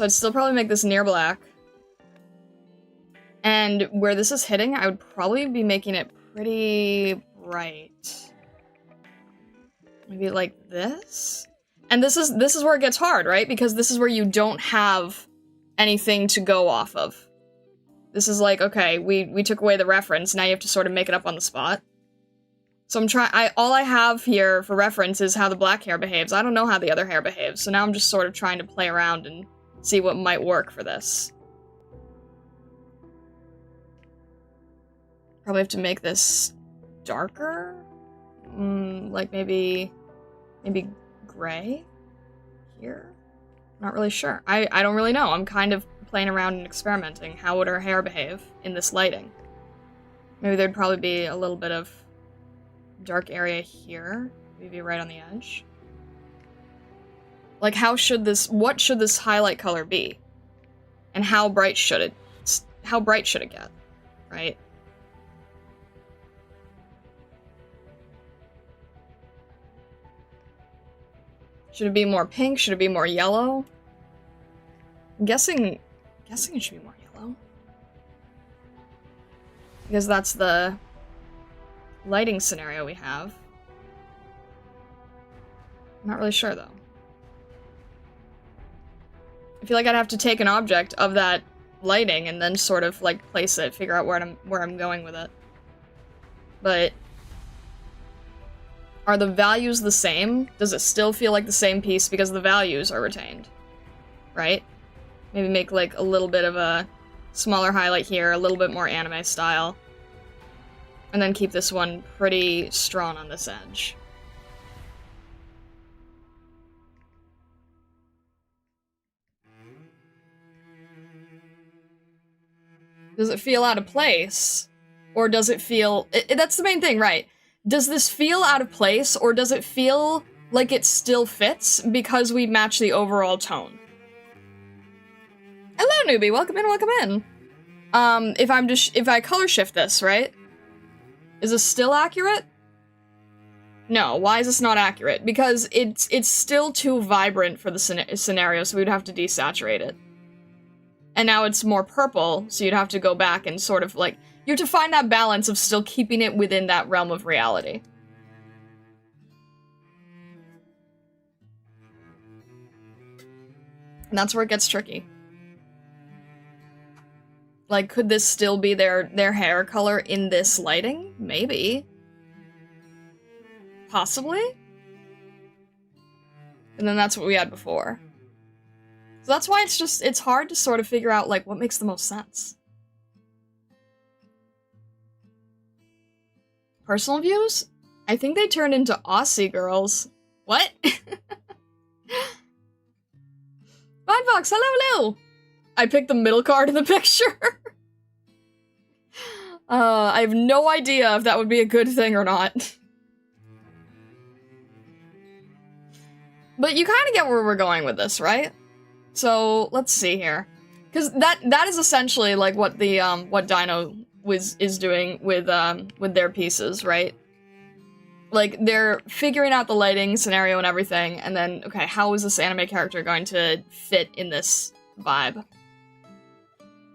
So I'd still probably make this near black. And where this is hitting, I would probably be making it pretty bright. Maybe like this? And this is where it gets hard, right? Because this is where you don't have anything to go off of. This is like, okay, we took away the reference, now you have to sort of make it up on the spot. So all I have here for reference is how the black hair behaves. I don't know how the other hair behaves, so now I'm just sort of trying to play around and see what might work for this. Probably have to make this darker? Like maybe gray? Here? Not really sure. I don't really know. I'm kind of playing around and experimenting. How would her hair behave in this lighting? Maybe there'd probably be a little bit of dark area here. Maybe right on the edge. Like what should this highlight color be? And how bright should it get? Right? Should it be more pink? Should it be more yellow? I'm guessing it should be more yellow. Because that's the lighting scenario we have. I'm not really sure, though. I feel like I'd have to take an object of that lighting and then sort of, like, place it, figure out where I'm going with it. But are the values the same? Does it still feel like the same piece because the values are retained? Right? Maybe make, like, a little bit of a smaller highlight here, a little bit more anime style. And then keep this one pretty strong on this edge. Does it feel out of place? Or does it feel... that's the main thing, right? Does this feel out of place, or does it feel like it still fits because we match the overall tone? Hello, newbie. Welcome in, welcome in. If I color shift this, right? Is this still accurate? No, why is this not accurate? Because it's still too vibrant for the scenario, so we'd have to desaturate it. And now it's more purple, so you'd have to go back and sort of, like... You have to find that balance of still keeping it within that realm of reality. And that's where it gets tricky. Like, could this still be their hair color in this lighting? Maybe. Possibly? And then that's what we had before. So that's why it's hard to sort of figure out, like, what makes the most sense. Personal views? I think they turned into Aussie girls. What? Fine Fox, hello, hello! I picked the middle card in the picture. I have no idea if that would be a good thing or not. But you kind of get where we're going with this, right? So, let's see here. Because that is essentially, like, what the, what Dino is doing with their pieces, right? Like, they're figuring out the lighting scenario and everything, and then, okay, how is this anime character going to fit in this vibe?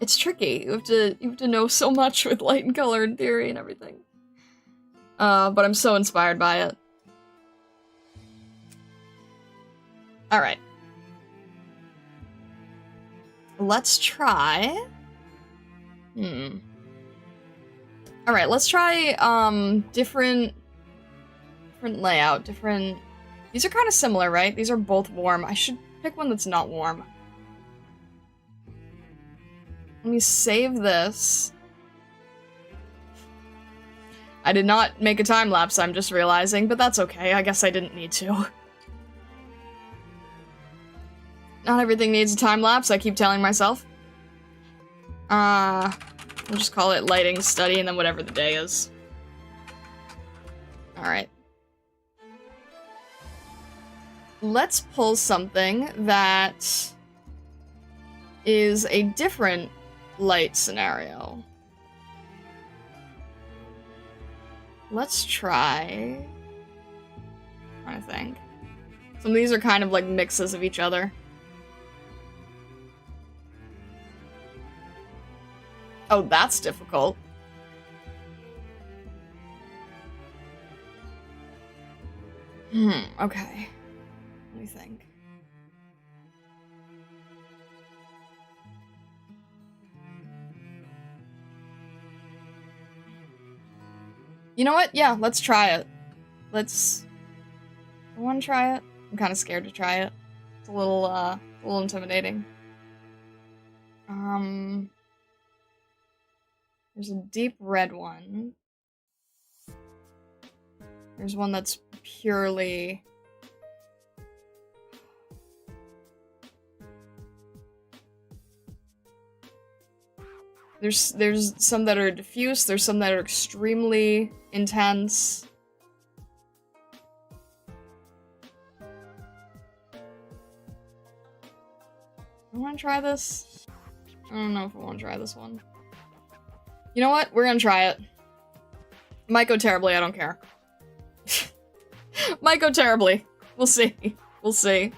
It's tricky. You have to know so much with light and color and theory and everything. But I'm so inspired by it. Alright. Let's try... Alright, let's try, different layout, different... These are kind of similar, right? These are both warm. I should pick one that's not warm. Let me save this. I did not make a time lapse, I'm just realizing, but that's okay. I guess I didn't need to. Not everything needs a time lapse, I keep telling myself. We'll just call it lighting study and then whatever the day is. Alright. Let's pull something that is a different light scenario. Let's try... I'm trying to think. Some of these are kind of like mixes of each other. Oh, that's difficult. Okay. Let me think. You know what? Yeah, let's try it. I want to try it. I'm kind of scared to try it. It's a little intimidating. There's a deep red one. There's one that's purely... There's some that are diffuse, there's some that are extremely intense. I want to try this. I don't know if I want to try this one. You know what? We're gonna try it. Might go terribly, I don't care. Might go terribly. We'll see. We'll see.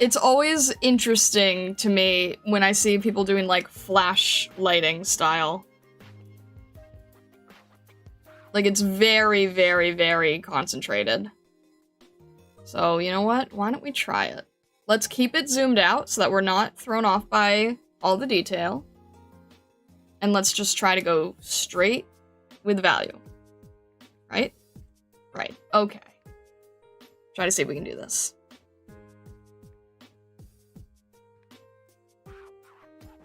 It's always interesting to me when I see people doing, like, flash lighting style. Like, it's very, very, very concentrated. So, you know what? Why don't we try it? Let's keep it zoomed out so that we're not thrown off by all the detail. And let's just try to go straight with value. Right? Right. Okay. Try to see if we can do this.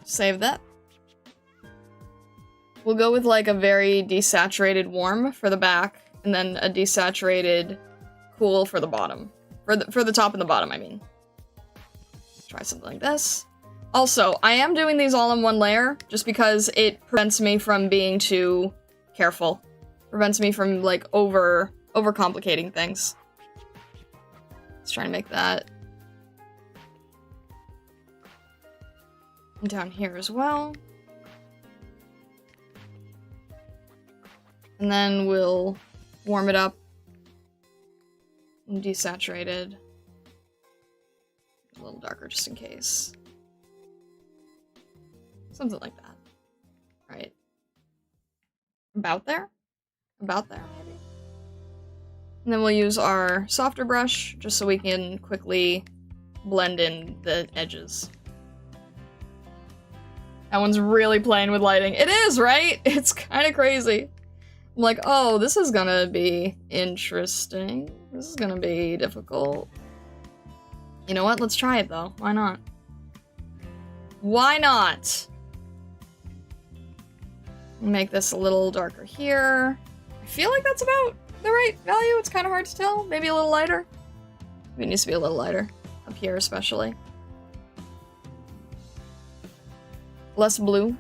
Save that. We'll go with like a very desaturated warm for the back, and then a desaturated cool for the bottom. For the top and the bottom, I mean. Try something like this. Also, I am doing these all in one layer, just because it prevents me from being too careful. Prevents me from, like, overcomplicating things. Let's try to make that down here as well. And then we'll warm it up and desaturate it. A little darker just in case. Something like that. Right? About there? About there, maybe? And then we'll use our softer brush just so we can quickly blend in the edges. That one's really playing with lighting. It is, right? It's kind of crazy. I'm like, oh, this is gonna be interesting. This is gonna be difficult. You know what? Let's try it, though. Why not? Why not? Make this a little darker here. I feel like that's about the right value. It's kind of hard to tell. Maybe a little lighter. It needs to be a little lighter. Up here, especially. Less blue.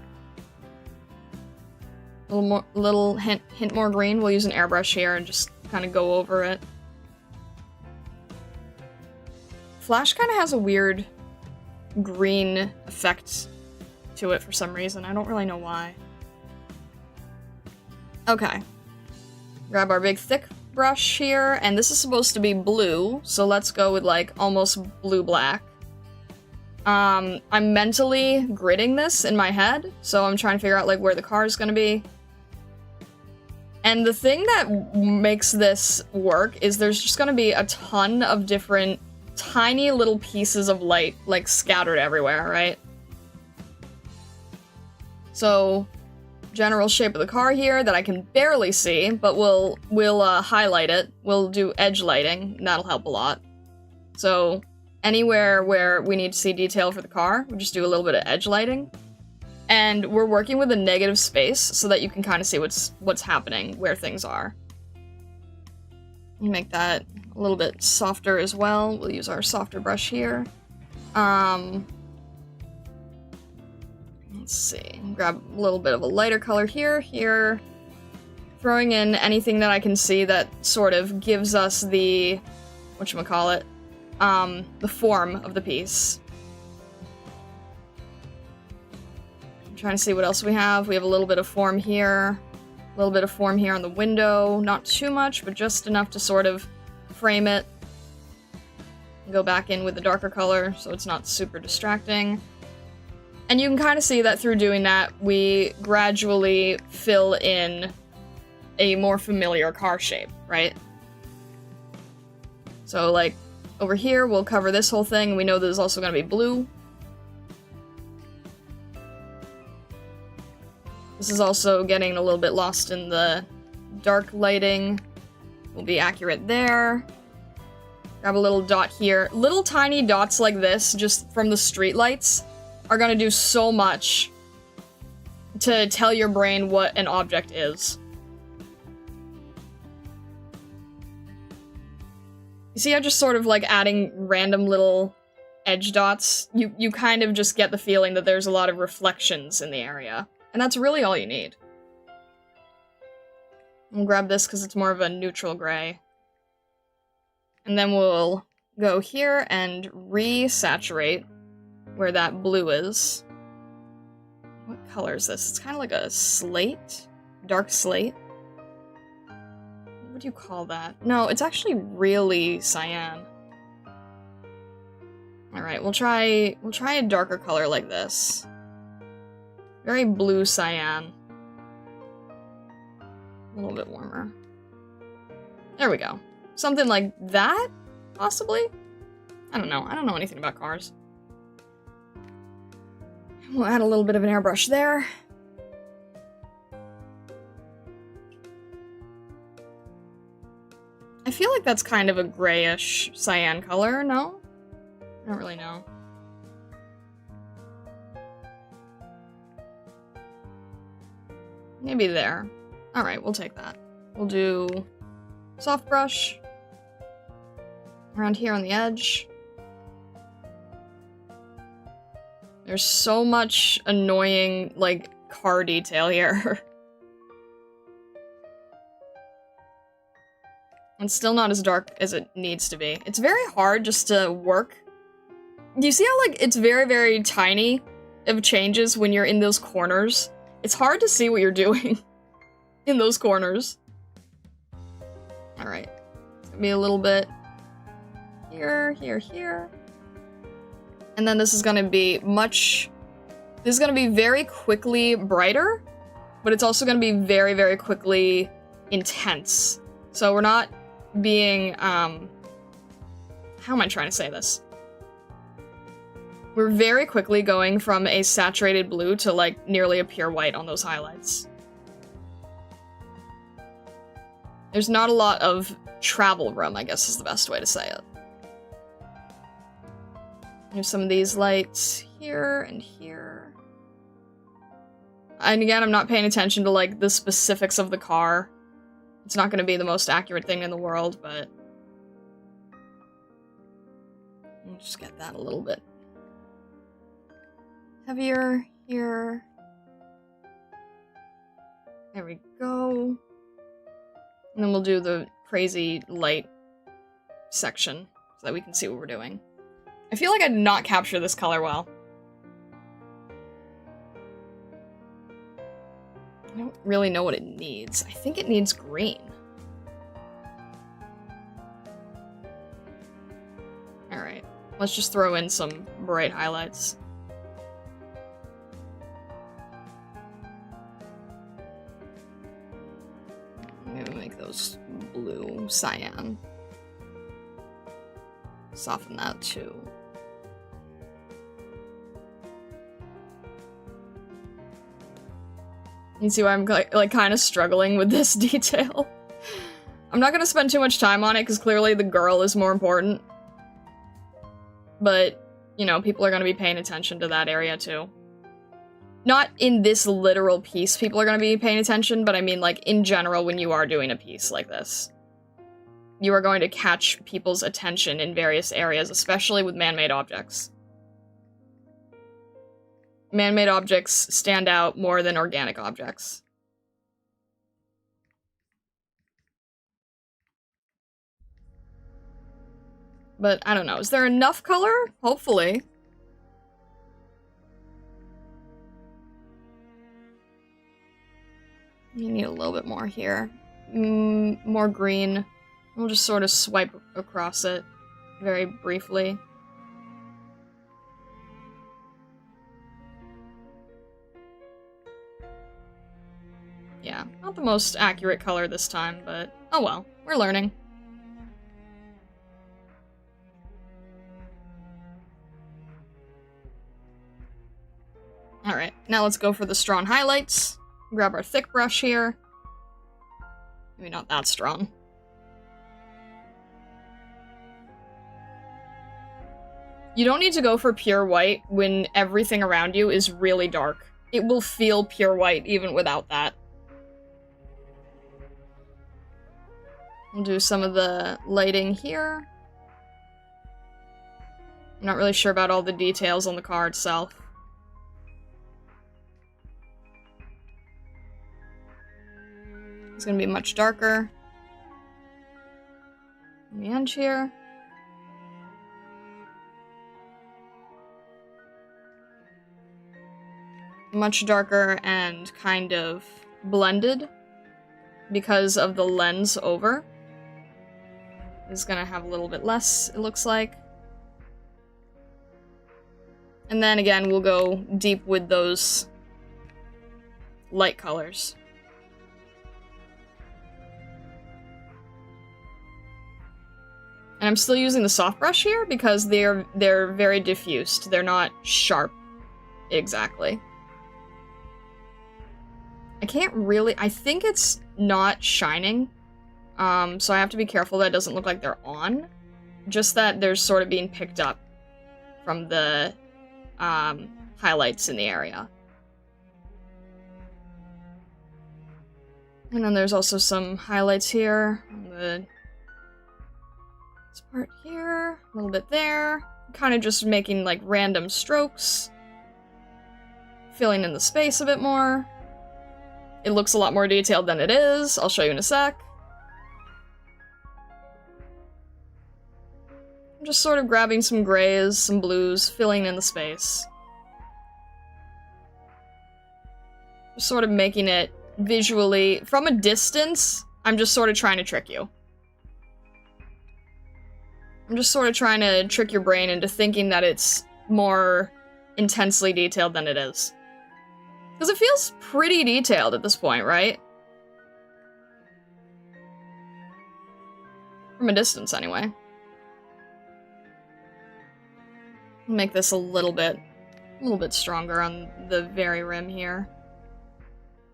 Little hint more green. We'll use an airbrush here and just kind of go over it. Flash kind of has a weird green effect to it for some reason. I don't really know why. Okay. Grab our big thick brush here, and this is supposed to be blue, so let's go with like almost blue-black. I'm mentally gridding this in my head, so I'm trying to figure out like where the car is gonna be. And the thing that makes this work is there's just gonna be a ton of different tiny little pieces of light like scattered everywhere, right? So general shape of the car here that I can barely see, but we'll highlight it. We'll do edge lighting, and that'll help a lot. So anywhere where we need to see detail for the car, we'll just do a little bit of edge lighting. And we're working with a negative space so that you can kind of see what's happening, where things are. Make that a little bit softer as well. We'll use our softer brush here. Let's see. Grab a little bit of a lighter color here. Throwing in anything that I can see that sort of gives us the whatchamacallit, the form of the piece. I'm trying to see what else we have. We have a little bit of form here. A little bit of form here on the window. Not too much, but just enough to sort of frame it. Go back in with the darker color so it's not super distracting. And you can kind of see that through doing that, we gradually fill in a more familiar car shape, right? So, like, over here, we'll cover this whole thing, and we know there's also going to be blue. This is also getting a little bit lost in the dark lighting. We'll be accurate there. Grab a little dot here. Little tiny dots like this, just from the street lights, are gonna do so much to tell your brain what an object is. You see how just sort of like adding random little edge dots, you kind of just get the feeling that there's a lot of reflections in the area. And that's really all you need. We'll grab this because it's more of a neutral gray. And then we'll go here and resaturate where that blue is. What color is this? It's kind of like a slate? Dark slate? What do you call that? No, it's actually really cyan. Alright, we'll try a darker color like this. Very blue cyan. A little bit warmer. There we go. Something like that, possibly? I don't know. I don't know anything about cars. We'll add a little bit of an airbrush there. I feel like that's kind of a grayish cyan color, no? I don't really know. Maybe there. Alright, we'll take that. We'll do soft brush around here on the edge. There's so much annoying, like, car detail here. It's still not as dark as it needs to be. It's very hard just to work. Do you see how, like, it's very, very tiny of changes when you're in those corners? It's hard to see what you're doing in those corners. Alright. It's gonna be a little bit here, here, here. And then this is gonna be this is gonna be very quickly brighter, but it's also gonna be very, very quickly intense. So we're not being, how am I trying to say this? We're very quickly going from a saturated blue to, like, nearly a pure white on those highlights. There's not a lot of travel room, I guess is the best way to say it. There's some of these lights here and here. And again, I'm not paying attention to, like, the specifics of the car. It's not going to be the most accurate thing in the world, but I'll just get that a little bit heavier here. There we go. And then we'll do the crazy light section so that we can see what we're doing. I feel like I did not capture this color well. I don't really know what it needs. I think it needs green. Alright, let's just throw in some bright highlights. I'm gonna make those blue cyan. Soften that too. You see why I'm like kind of struggling with this detail? I'm not gonna spend too much time on it because clearly the girl is more important. But, you know, people are gonna be paying attention to that area too. Not in this literal piece people are gonna be paying attention, but I mean like in general when you are doing a piece like this. You are going to catch people's attention in various areas, especially with man-made objects. Man-made objects stand out more than organic objects. But, I don't know. Is there enough color? Hopefully. You need a little bit more here. More green. We'll just sort of swipe across it very briefly. the most accurate color this time, but oh well, we're learning. Alright, now let's go for the strong highlights. Grab our thick brush here. Maybe not that strong. You don't need to go for pure white when everything around you is really dark. It will feel pure white even without that. We'll do some of the lighting here. I'm not really sure about all the details on the car itself. It's gonna be much darker. On the edge here. Much darker and kind of blended because of the lens over. Is gonna have a little bit less, it looks like. And then again, we'll go deep with those light colors. And I'm still using the soft brush here because they're very diffused. They're not sharp exactly. I can't really, I think it's not shining. So I have to be careful that it doesn't look like they're on. Just that they're sort of being picked up from the highlights in the area. And then there's also some highlights here on the this part here, a little bit there. Kind of just making like random strokes. Filling in the space a bit more. It looks a lot more detailed than it is. I'll show you in a sec. I'm just sort of grabbing some grays, some blues, filling in the space. Just sort of making it visually, from a distance, I'm just sort of trying to trick you. I'm just sort of trying to trick your brain into thinking that it's more intensely detailed than it is. Because it feels pretty detailed at this point, right? From a distance, anyway. Make this a little bit stronger on the very rim here.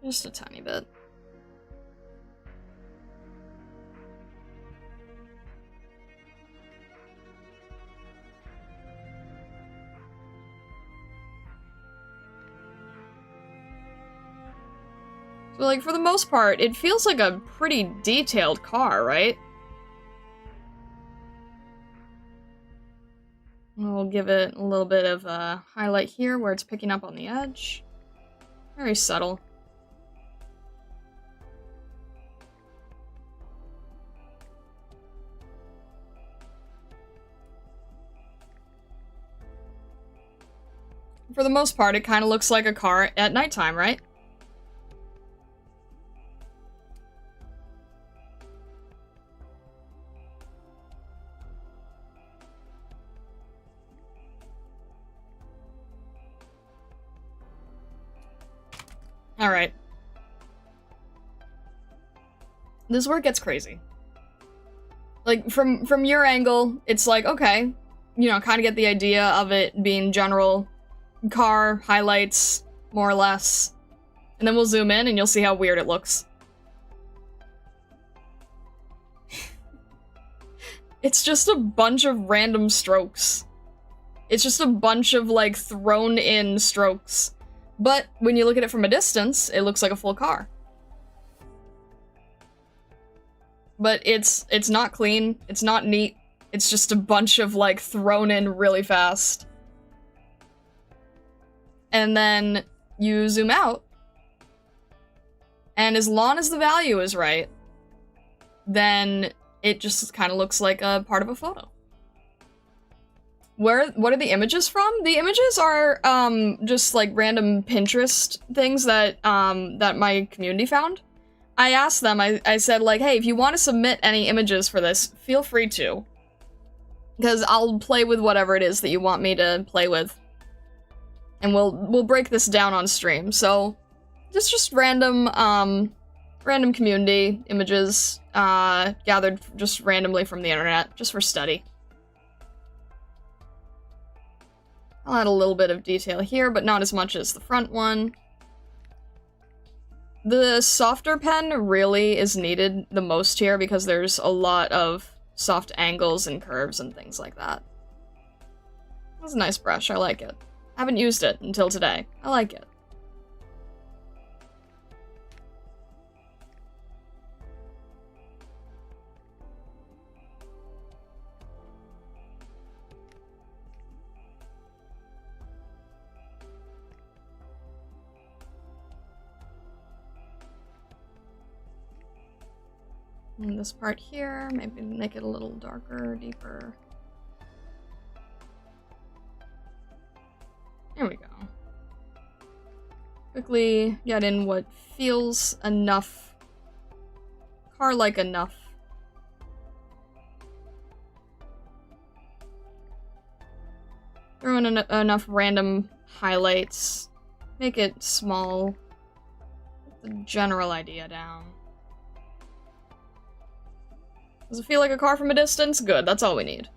Just a tiny bit. So, like, for the most part, it feels like a pretty detailed car, right? We'll give it a little bit of a highlight here where it's picking up on the edge. Very subtle. For the most part, it kind of looks like a car at nighttime, right? Alright. This is where it gets crazy. Like, from your angle, it's like, okay, you know, kind of get the idea of it being general car highlights, more or less. And then we'll zoom in and you'll see how weird it looks. It's just a bunch of random strokes. It's just a bunch of, like, thrown-in strokes. But when you look at it from a distance, it looks like a full car. But it's not clean, it's not neat, it's just a bunch of, like, thrown in really fast. And then you zoom out, and as long as the value is right, then it just kind of looks like a part of a photo. What are the images from? The images are, just, like, random Pinterest things that, that my community found. I asked them, I said, like, hey, if you want to submit any images for this, feel free to. Because I'll play with whatever it is that you want me to play with. And we'll break this down on stream. So, just random, Random community images, gathered just randomly from the internet, just for study. I'll add a little bit of detail here, but not as much as the front one. The softer pen really is needed the most here because there's a lot of soft angles and curves and things like that. That's a nice brush, I like it. I haven't used it until today. I like it. And this part here, maybe make it a little darker, deeper. There we go. Quickly get in what feels enough, car-like enough. Throw in enough random highlights. Make it small. Get the general idea down. Does it feel like a car from a distance? Good, that's all we need.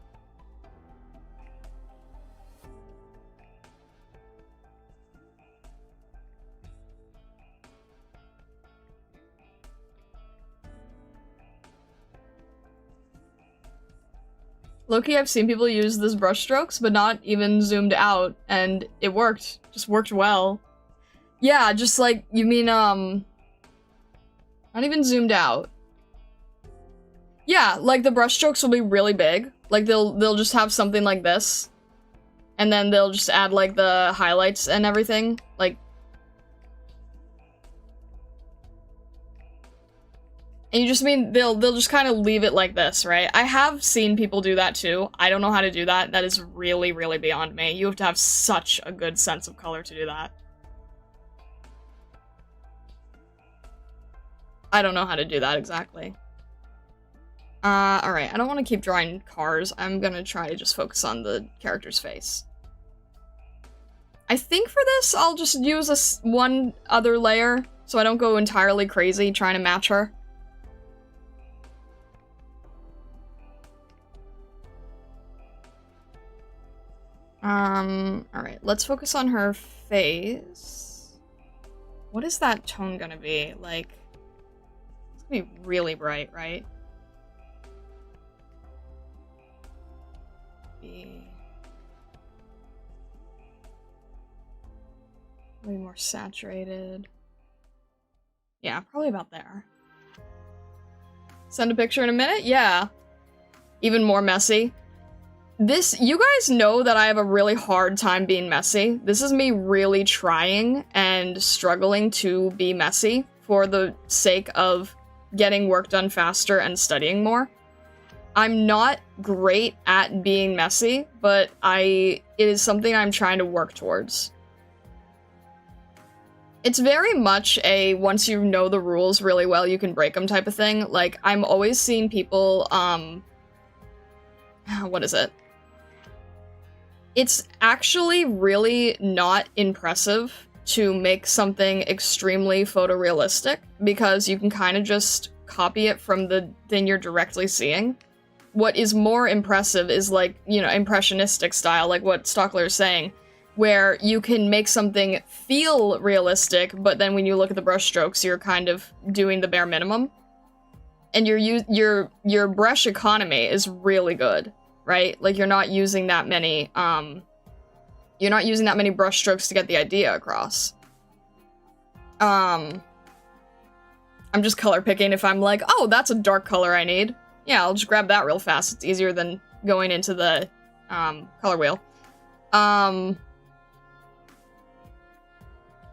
Low-key, I've seen people use this brush strokes, but not even zoomed out, and it worked. Just worked well. Yeah, just like, you mean, not even zoomed out. Yeah, like the brush strokes will be really big. Like they'll just have something like this. And then they'll just add like the highlights and everything. Like, and you just mean they'll just kind of leave it like this, right? I have seen people do that too. I don't know how to do that. That is really, really beyond me. You have to have such a good sense of color to do that. I don't know how to do that exactly. Alright, I don't want to keep drawing cars. I'm gonna try to just focus on the character's face. I think for this, I'll just use one other layer, so I don't go entirely crazy trying to match her. Alright, let's focus on her face. What is that tone gonna be? Like, it's gonna be really bright, right? Way more saturated. Yeah, probably about there. Send a picture in a minute? Yeah. Even more messy. This, you guys know that I have a really hard time being messy. This is me really trying and struggling to be messy for the sake of getting work done faster and studying more. I'm not great at being messy, but it is something I'm trying to work towards. It's very much a once you know the rules really well, you can break them type of thing. Like, I'm always seeing people, what is it? It's actually really not impressive to make something extremely photorealistic because you can kind of just copy it from the thing you're directly seeing. What is more impressive is like, you know, impressionistic style, like what Stockler is saying, where you can make something feel realistic, but then when you look at the brush strokes, you're kind of doing the bare minimum. And your brush economy is really good, right? Like, you're not using that many brush strokes to get the idea across. I'm just color picking if I'm like, oh, that's a dark color I need. Yeah, I'll just grab that real fast. It's easier than going into the color wheel.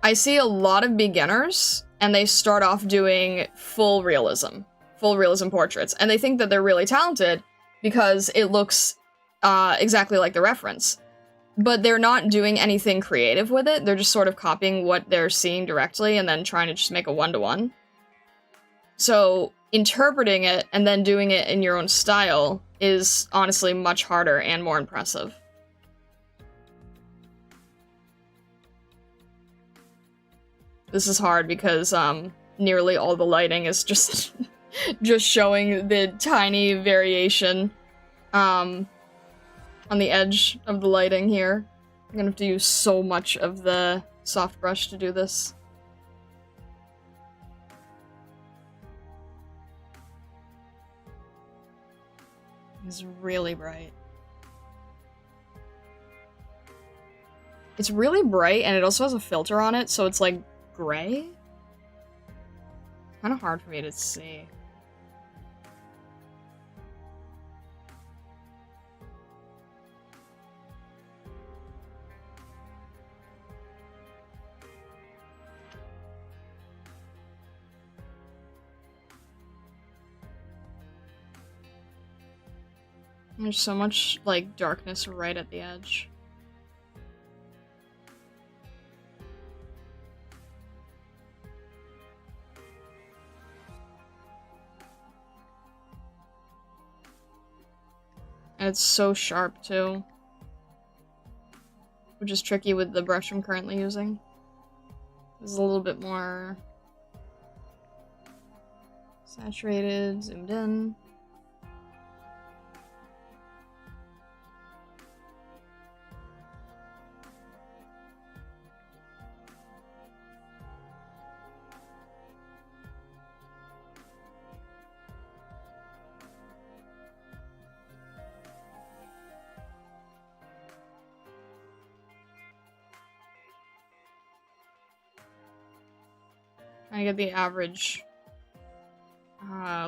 I see a lot of beginners, and they start off doing full realism portraits, and they think that they're really talented because it looks exactly like the reference. But they're not doing anything creative with it. They're just sort of copying what they're seeing directly and then trying to just make a one-to-one. So interpreting it and then doing it in your own style is honestly much harder and more impressive. This is hard because nearly all the lighting is just just showing the tiny variation on the edge of the lighting here. I'm gonna have to use so much of the soft brush to do this. It's really bright. It's really bright, and it also has a filter on it, so it's like gray. Kind of hard for me to see. There's so much, like, darkness right at the edge. And it's so sharp, too. Which is tricky with the brush I'm currently using. This is a little bit more saturated, zoomed in. I get the average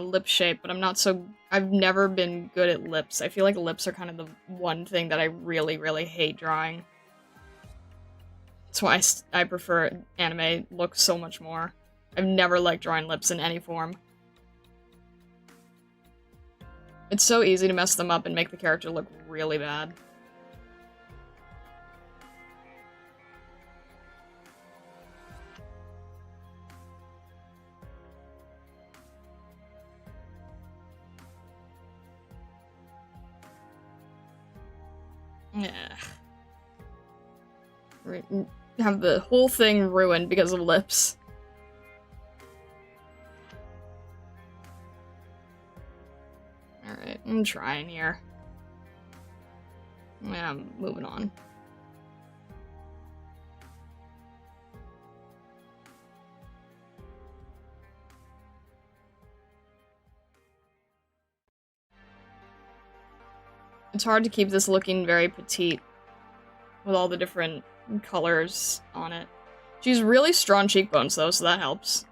lip shape, but I've never been good at lips. I feel like lips are kind of the one thing that I really, really hate drawing. That's why I prefer anime looks so much more. I've never liked drawing lips in any form. It's so easy to mess them up and make the character look really bad. Yeah. Have the whole thing ruined because of lips. Alright, I'm trying here. Yeah, I'm moving on. It's hard to keep this looking very petite with all the different colors on it. She's really strong cheekbones though, so that helps.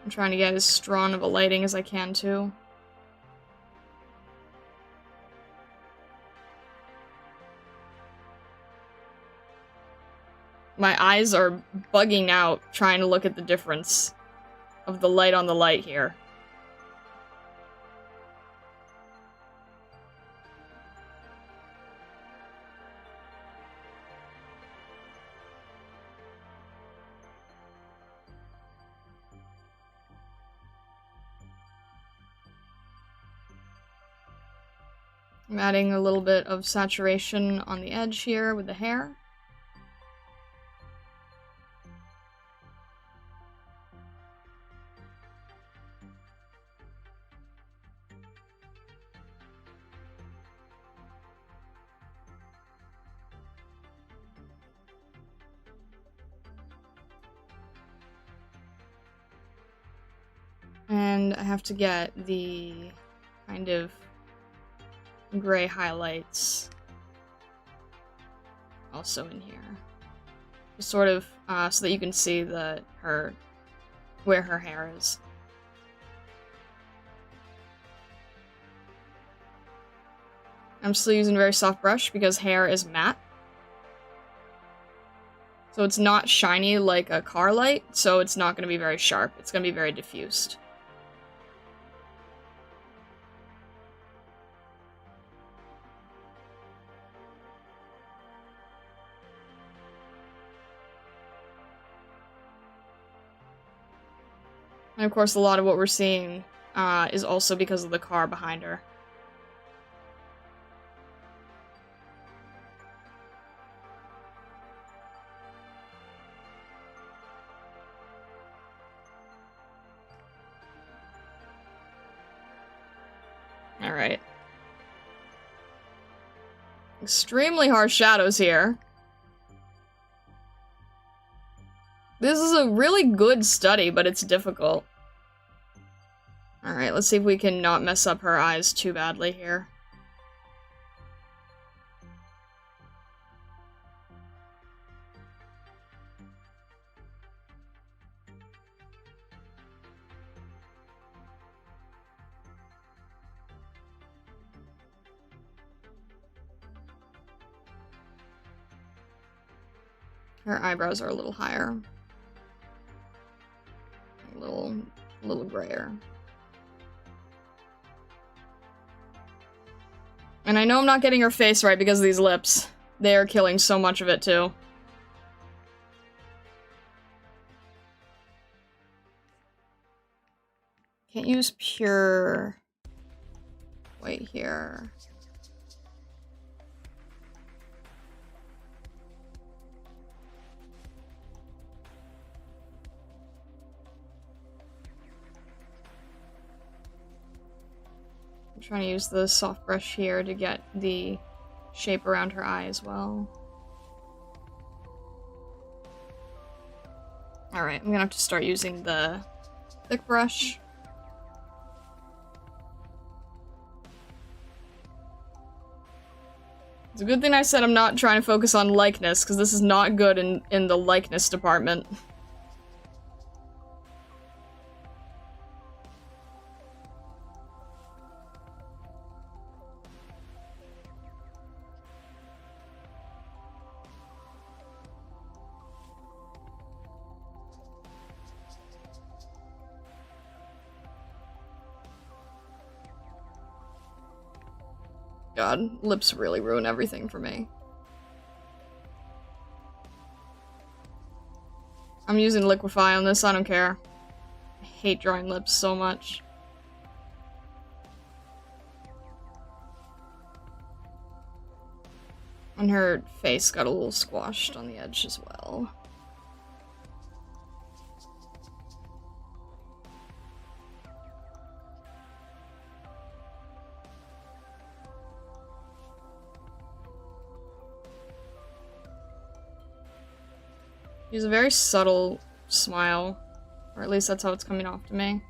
I'm trying to get as strong of a lighting as I can too. My eyes are bugging out trying to look at the difference of the light on the light here. I'm adding a little bit of saturation on the edge here with the hair. And I have to get the kind of gray highlights also in here. Just sort of so that you can see where her hair is. I'm still using a very soft brush because hair is matte. So it's not shiny like a car light, so it's not going to be very sharp. It's going to be very diffused. And of course, a lot of what we're seeing is also because of the car behind her. Alright. Extremely harsh shadows here. This is a really good study, but it's difficult. Alright, let's see if we can not mess up her eyes too badly here. Her eyebrows are a little higher. A little grayer. And I know I'm not getting her face right because of these lips. They are killing so much of it, too. Can't use pure white here. I'm trying to use the soft brush here to get the shape around her eye as well. Alright, I'm gonna have to start using the thick brush. It's a good thing I said I'm not trying to focus on likeness, because this is not good in the likeness department. God, lips really ruin everything for me. I'm using Liquify on this, I don't care. I hate drawing lips so much. And her face got a little squashed on the edge as well. Use a very subtle smile, or at least that's how it's coming off to me.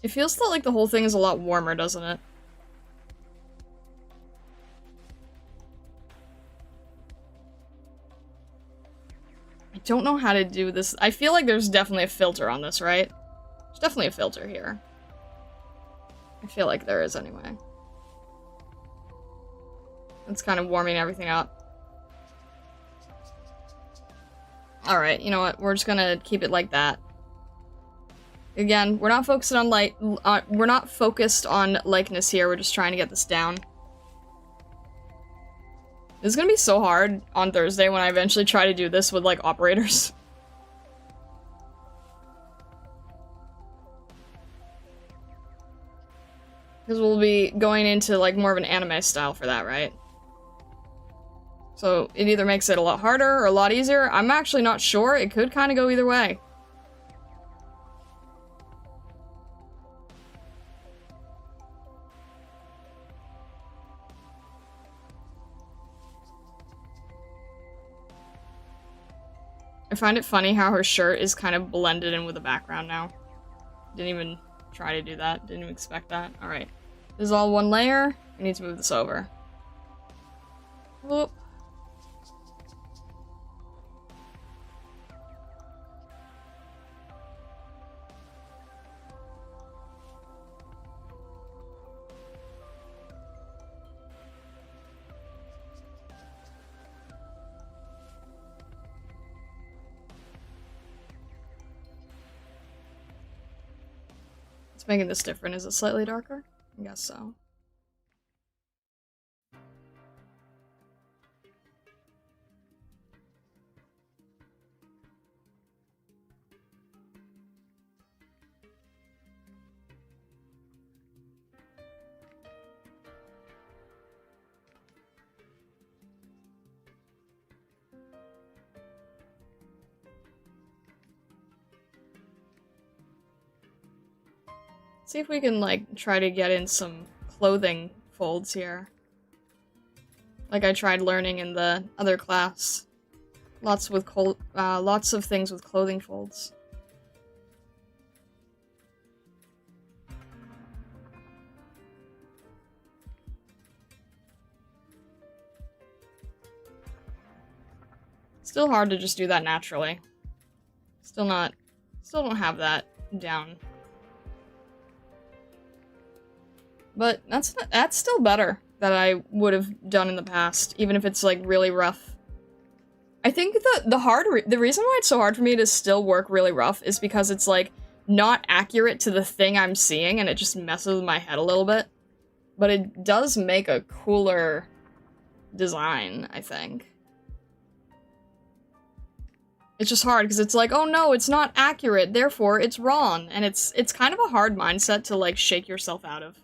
It feels like the whole thing is a lot warmer, doesn't it? I don't know how to do this. I feel like there's definitely a filter on this, right? There's definitely a filter here. I feel like there is anyway. It's kind of warming everything up. Alright, you know what? We're just gonna keep it like that. Again, we're not focused on we're not focused on likeness here, we're just trying to get this down. This is gonna be so hard on Thursday when I eventually try to do this with, like, operators. Because we'll be going into, like, more of an anime style for that, right? So, it either makes it a lot harder or a lot easier. I'm actually not sure. It could kind of go either way. I find it funny how her shirt is kind of blended in with the background now. Didn't even try to do that. Didn't even expect that. Alright. This is all one layer. I need to move this over. Whoop. It's making this different. Is it slightly darker? I guess so. see if we can, like, try to get in some clothing folds here. Like I tried learning in the other class. Lots of things with clothing folds. Still hard to just do that naturally. Still don't have that down. But that's still better than I would have done in the past, even if it's like really rough. I think the reason why it's so hard for me to still work really rough is because it's like not accurate to the thing I'm seeing and it just messes with my head a little bit. But it does make a cooler design, I think. It's just hard because it's like, oh no, it's not accurate, therefore it's wrong. And it's kind of a hard mindset to like shake yourself out of.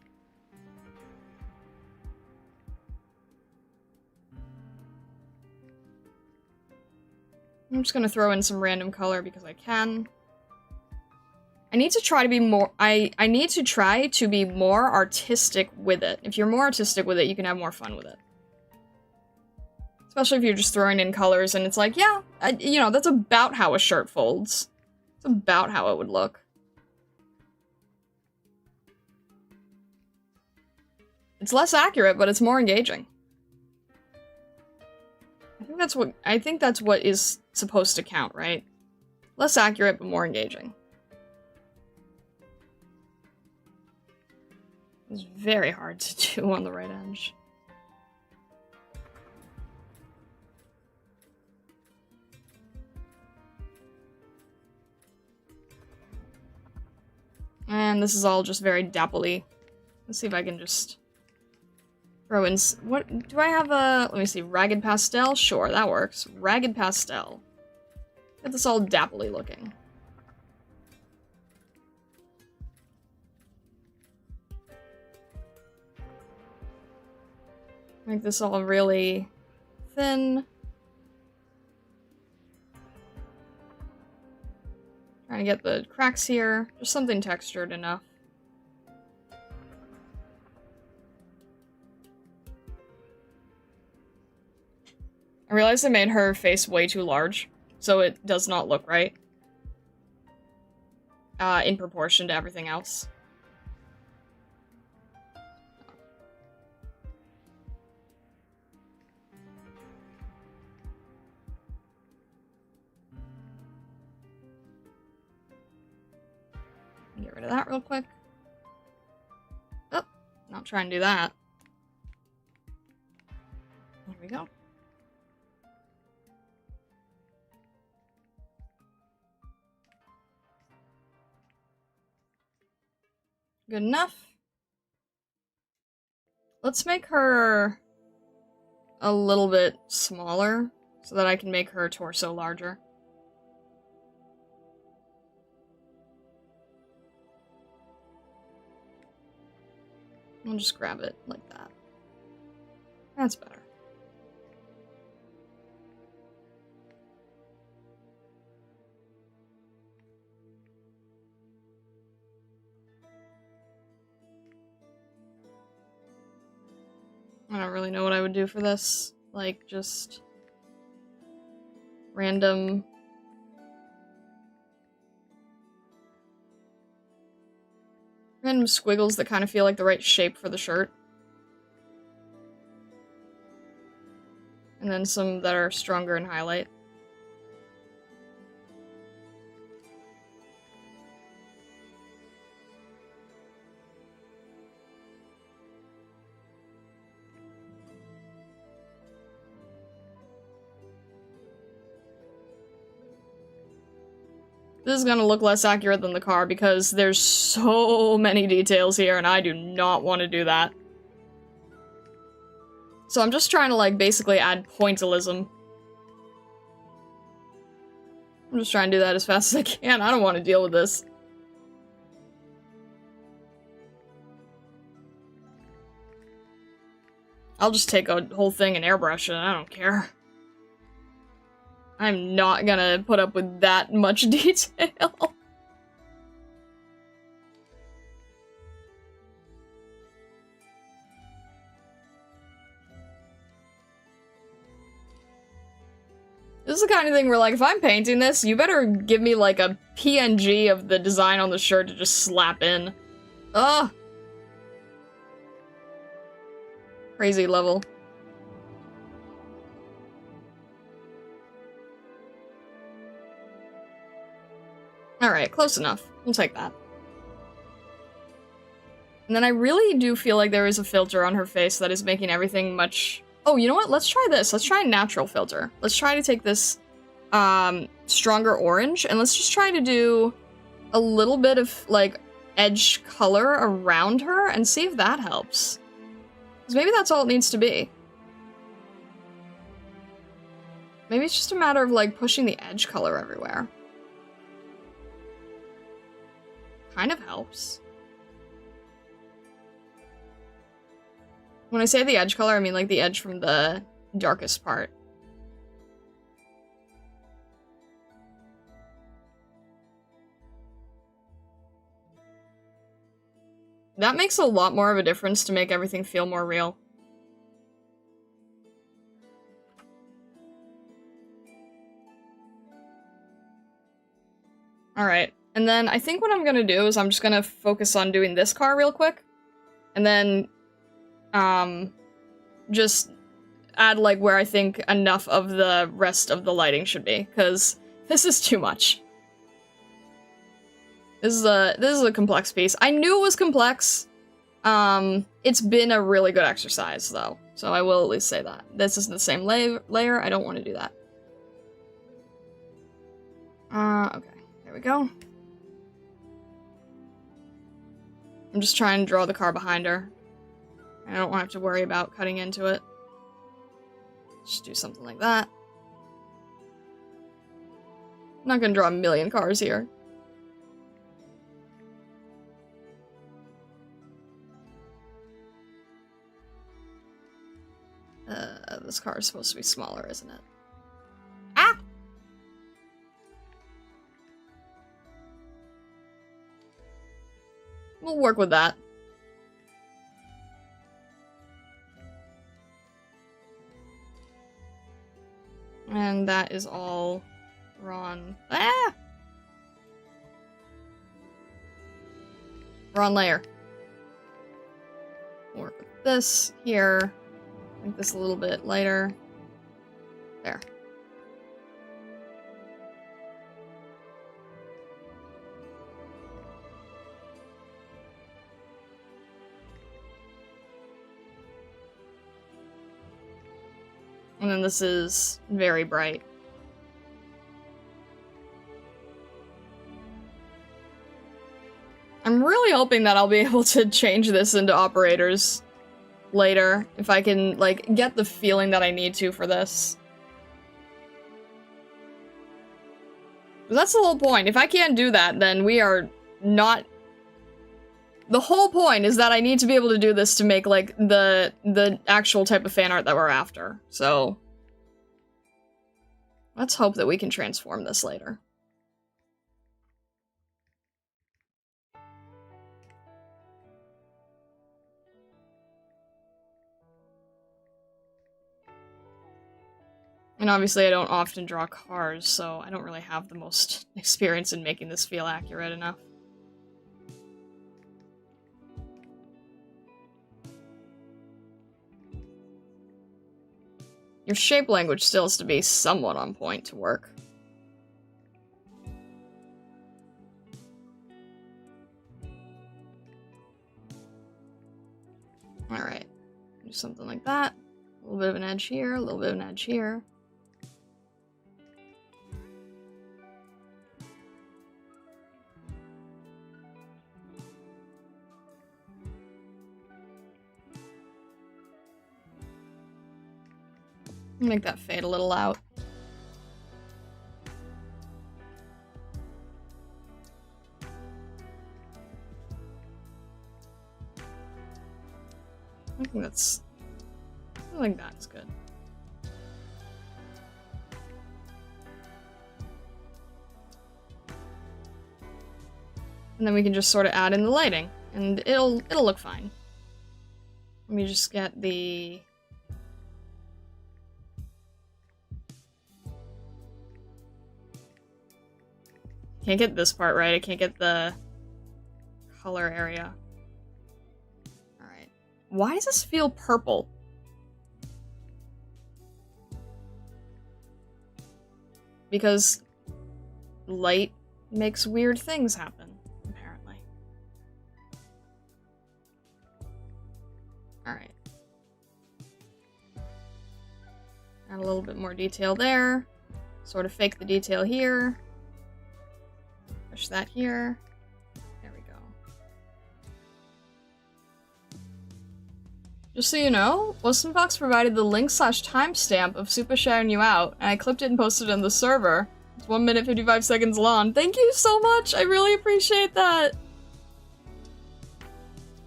I'm just gonna throw in some random color because I can. I need to try to be more- I need to try to be more artistic with it. If you're more artistic with it, you can have more fun with it. Especially if you're just throwing in colors and it's like, yeah, you know, that's about how a shirt folds. It's about how it would look. It's less accurate, but it's more engaging. I think that's what is supposed to count, right? Less accurate, but more engaging. It's very hard to do on the right edge. And this is all just very dappley. Let's see if I can just throw in... What? Do I have a... Let me see. Ragged pastel? Sure, that works. Ragged pastel. Get this all dappley looking. Make this all really thin. Trying to get the cracks here. Just something textured enough. I realized I made her face way too large, so it does not look right. In proportion to everything else. Get rid of that real quick. Oh, not try and do that. There we go. Good enough. Let's make her a little bit smaller so that I can make her torso larger. I'll just grab it like that. That's better. I don't really know what I would do for this. Like, just... random... random squiggles that kind of feel like the right shape for the shirt. And then some that are stronger in highlight. This is gonna look less accurate than the car because there's so many details here and I do not want to do that. So I'm just trying to, like, basically add pointillism. I'm just trying to do that as fast as I can. I don't want to deal with this. I'll just take a whole thing and airbrush it, I don't care. I'm not gonna put up with that much detail. is the kind of thing where, like, if I'm painting this, you better give me, like, a PNG of the design on the shirt to just slap in. Ugh! Crazy level. Alright, close enough. We'll take that. And then I really do feel like there is a filter on her face that is making everything much... Oh, you know what? Let's try this. Let's try a natural filter. Let's try to take this, stronger orange, and let's just try to do a little bit of, like, edge color around her and see if that helps. Because maybe that's all it needs to be. Maybe it's just a matter of, like, pushing the edge color everywhere. Kind of helps. When I say the edge color, I mean, like, the edge from the darkest part. That makes a lot more of a difference to make everything feel more real. Alright, and then I think what I'm gonna do is I'm just gonna focus on doing this car real quick. And then, just add, like, where I think enough of the rest of the lighting should be, because this is too much. This is a complex piece. I knew it was complex. It's been a really good exercise, though, so I will at least say that. This isn't the same layer. I don't want to do that. Okay. There we go. I'm just trying to draw the car behind her. I don't want to have to worry about cutting into it. Just do something like that. I'm not gonna draw a million cars here. This car is supposed to be smaller, isn't it? Ah! We'll work with that. And that is all wrong. Ah! Wrong layer. Work with this here. Make this a little bit lighter. There. And then this is very bright. I'm really hoping that I'll be able to change this into operators later, if I can, like, get the feeling that I need to for this. That's the whole point. If I can't do that, then we are not... The whole point is that I need to be able to do this to make, like, the actual type of fan art that we're after. So, let's hope that we can transform this later. And obviously I don't often draw cars, so I don't really have the most experience in making this feel accurate enough. Your shape language still has to be somewhat on point to work. Alright. Do something like that. A little bit of an edge here, a little bit of an edge here. Make that fade a little out. I think that's... I think that's good. And then we can just sort of add in the lighting, and it'll look fine. Let me just get the... Can't get this part right. I can't get the color area. Alright. Why does this feel purple? Because light makes weird things happen, apparently. Alright. Add a little bit more detail there. Sort of fake the detail here. Push that here. There we go. Just so you know, Fox provided the link/timestamp of Super shouting you out, and I clipped it and posted it on the server. It's 1 minute 55 seconds long. Thank you so much! I really appreciate that!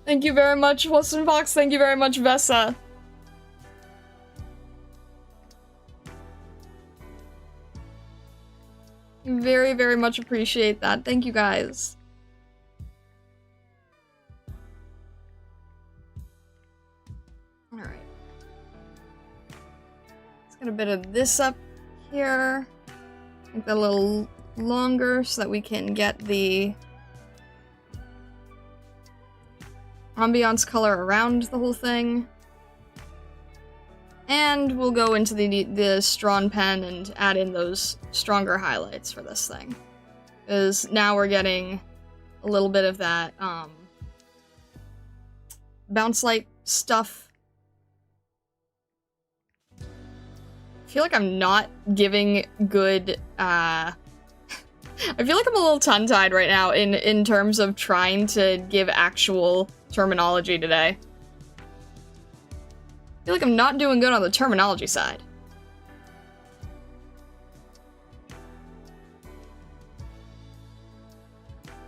Thank you very much, Fox. Thank you very much, Vessa. Very, very much appreciate that. Thank you, guys. Alright. Let's get a bit of this up here. Make that a little longer so that we can get the ambiance color around the whole thing. And we'll go into the Strawn pen and add in those stronger highlights for this thing. Because now we're getting a little bit of that, bounce light stuff. I feel like I'm not giving good, I feel like I'm a little tongue-tied right now in terms of trying to give actual terminology today. I feel like I'm not doing good on the terminology side.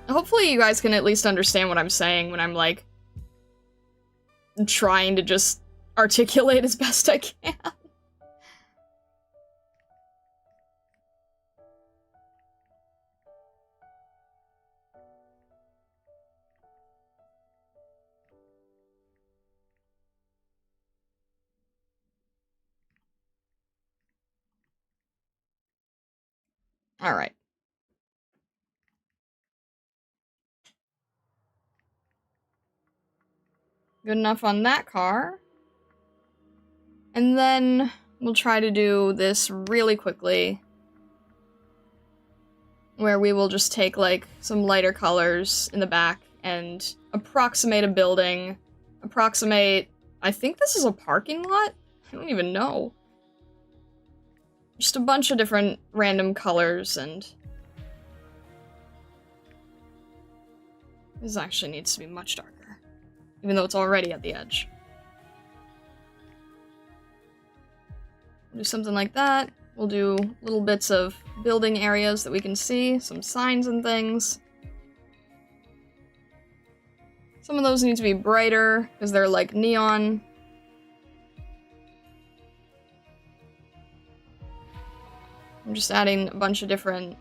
Hopefully you guys can at least understand what I'm saying when I'm, like, trying to just articulate as best I can. Alright. Good enough on that car. And then we'll try to do this really quickly. Where we will just take, like, some lighter colors in the back and approximate a building. Approximate... I think this is a parking lot? I don't even know. Just a bunch of different random colors, and this actually needs to be much darker, even though it's already at the edge. We'll do something like that. We'll do little bits of building areas that we can see, some signs and things. Some of those need to be brighter, because they're like neon. I'm just adding a bunch of different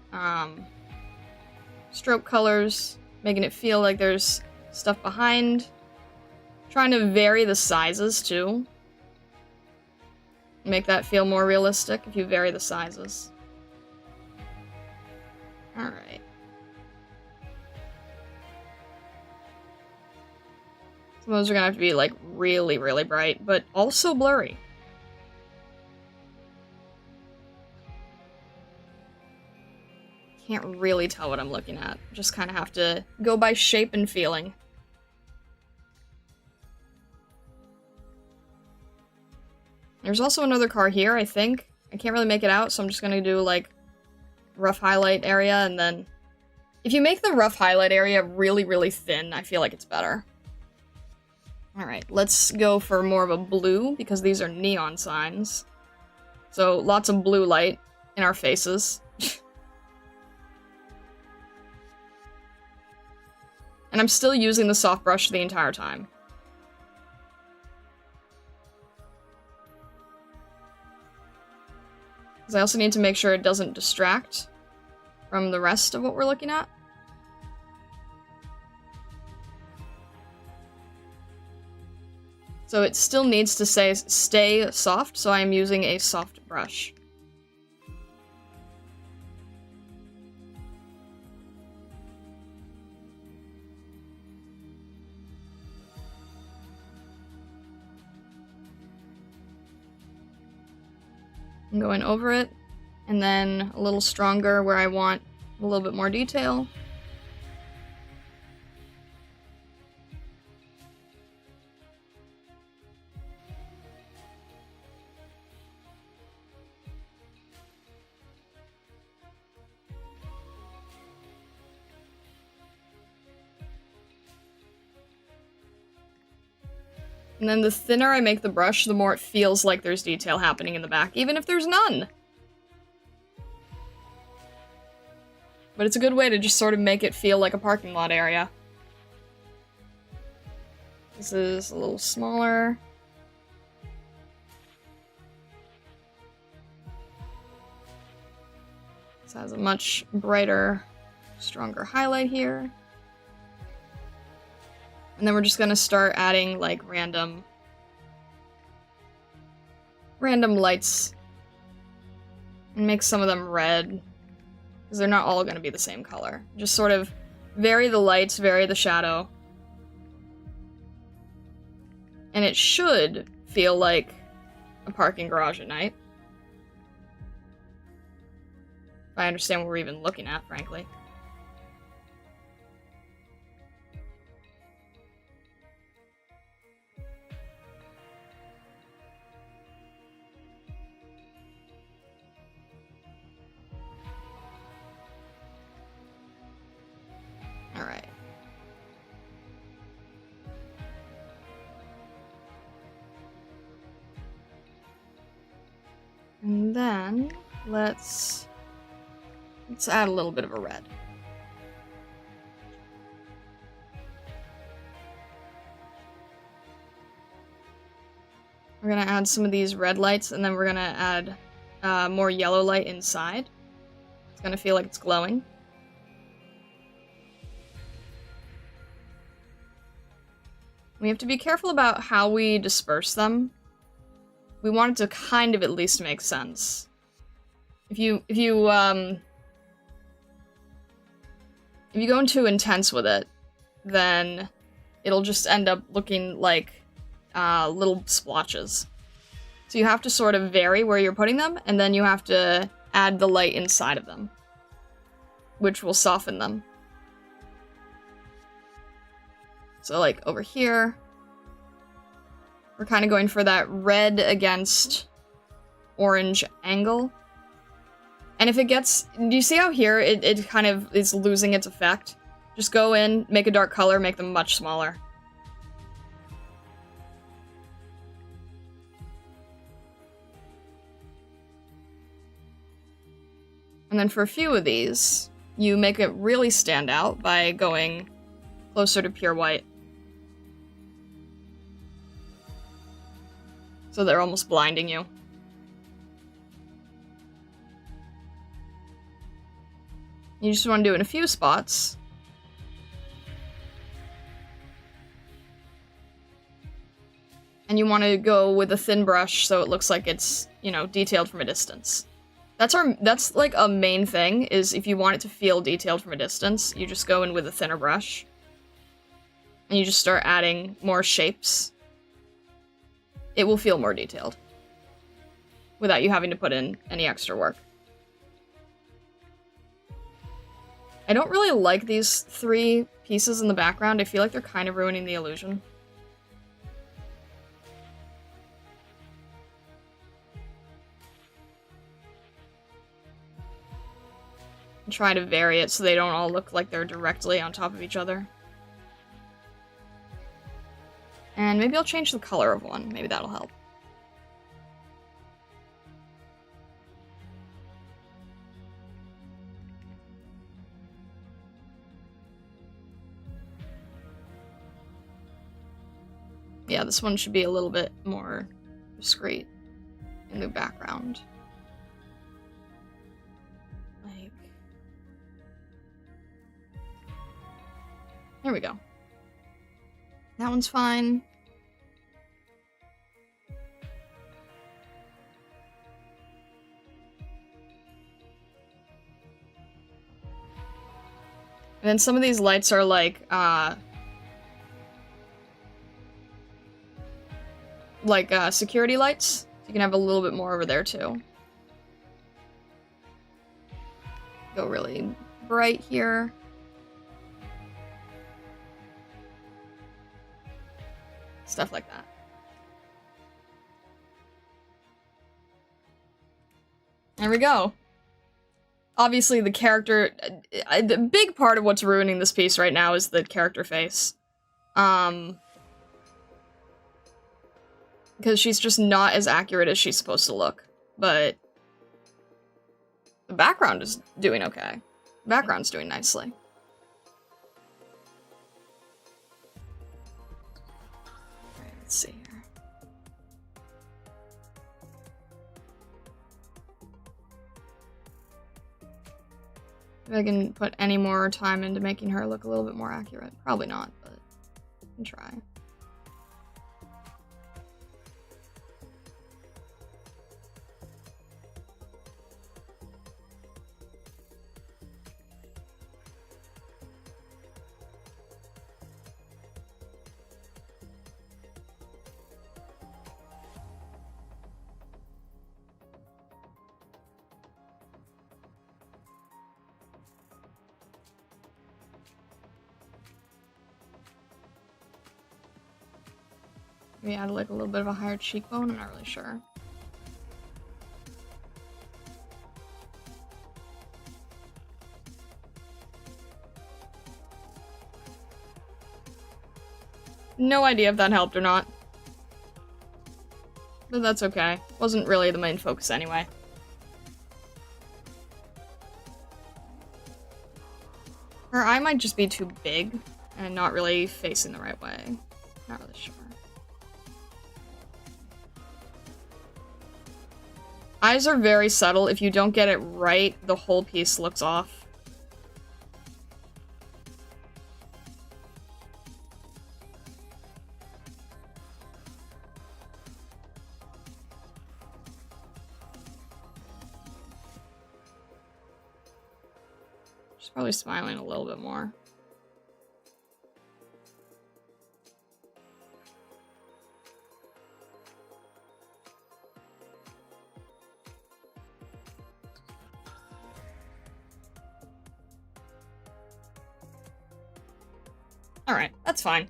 stroke colors, making it feel like there's stuff behind. Trying to vary the sizes, too. Make that feel more realistic if you vary the sizes. Alright. Some of those are gonna have to be, like, really, really bright, but also blurry. Can't really tell what I'm looking at. Just kind of have to go by shape and feeling. There's also another car here, I think. I can't really make it out, so I'm just gonna do, like, rough highlight area, and then... If you make the rough highlight area really, really thin, I feel like it's better. Alright, let's go for more of a blue, because these are neon signs. So, lots of blue light in our faces. And I'm still using the soft brush the entire time. Because I also need to make sure it doesn't distract from the rest of what we're looking at. So it still needs to stay soft, so I'm using a soft brush. I'm going over it, and then a little stronger where I want a little bit more detail. And then the thinner I make the brush, the more it feels like there's detail happening in the back, even if there's none. But it's a good way to just sort of make it feel like a parking lot area. This is a little smaller. This has a much brighter, stronger highlight here. And then we're just gonna start adding, like, random lights. And make some of them red. Because they're not all gonna be the same color. Just sort of vary the lights, vary the shadow. And it should feel like a parking garage at night. If I understand what we're even looking at, frankly. Alright. And then, let's add a little bit of a red. We're gonna add some of these red lights, and then we're gonna add more yellow light inside. It's gonna feel like it's glowing. We have to be careful about how we disperse them. We want it to kind of at least make sense. If you go too intense with it, then it'll just end up looking like little splotches. So you have to sort of vary where you're putting them, and then you have to add the light inside of them, which will soften them. So, like, over here, we're kind of going for that red against orange angle. And if it gets... Do you see how here it kind of is losing its effect? Just go in, make a dark color, make them much smaller. And then for a few of these, you make it really stand out by going closer to pure white. So they're almost blinding you. You just want to do it in a few spots. And you want to go with a thin brush so it looks like it's, you know, detailed from a distance. That's like a main thing, is if you want it to feel detailed from a distance, you just go in with a thinner brush. And you just start adding more shapes. It will feel more detailed. Without you having to put in any extra work. I don't really like these three pieces in the background. I feel like they're kind of ruining the illusion. And try to vary it so they don't all look like they're directly on top of each other. And maybe I'll change the color of one. Maybe that'll help. Yeah, this one should be a little bit more discreet in the background. Like... There we go. That one's fine. And then some of these lights are like security lights. You can have a little bit more over there too. Go really bright here. Stuff like that. There we go. Obviously, the character... the big part of what's ruining this piece right now is the character face. Because she's just not as accurate as she's supposed to look. But the background is doing okay. The background's doing nicely. Alright, let's see here. If I can put any more time into making her look a little bit more accurate. Probably not, but I can try. Maybe add like a little bit of a higher cheekbone, I'm not really sure. No idea if that helped or not. But that's okay. Wasn't really the main focus anyway. Her eye might just be too big and not really facing the right way. Not really sure. Eyes are very subtle. If you don't get it right, the whole piece looks off. She's probably smiling a little bit more. Alright, that's fine.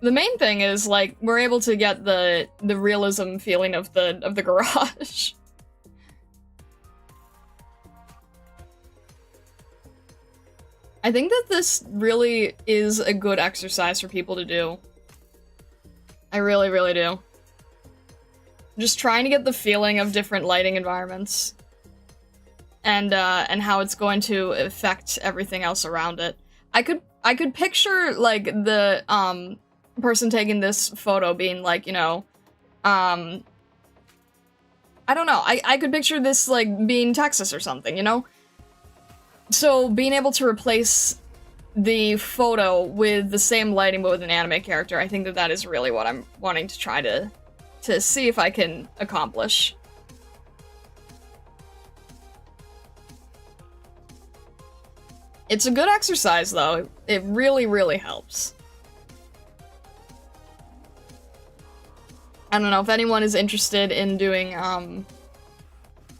The main thing is, like, we're able to get the realism feeling of the garage. I think that this really is a good exercise for people to do. I really, really do. Just trying to get the feeling of different lighting environments. And how it's going to affect everything else around it. I could picture, like, the, person taking this photo being, like, you know, I don't know, I could picture this, like, being Texas or something, you know? So, being able to replace the photo with the same lighting but with an anime character, I think that that is really what I'm wanting to try to see if I can accomplish. It's a good exercise, though. It really, really helps. I don't know if anyone is interested in doing,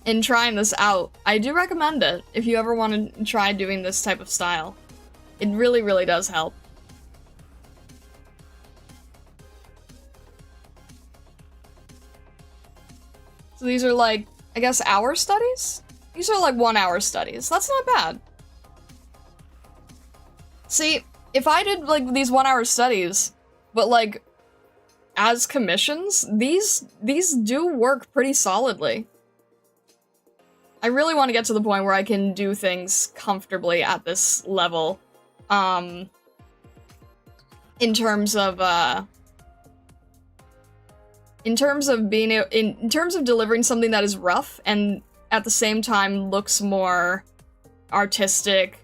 in trying this out. I do recommend it if you ever want to try doing this type of style. It really, really does help. So these are like, I guess, hour studies? These are like 1 hour studies. That's not bad. See, if I did, like, these 1 hour studies, but, like, as commissions, these do work pretty solidly. I really want to get to the point where I can do things comfortably at this level, in terms of delivering something that is rough and at the same time looks more artistic,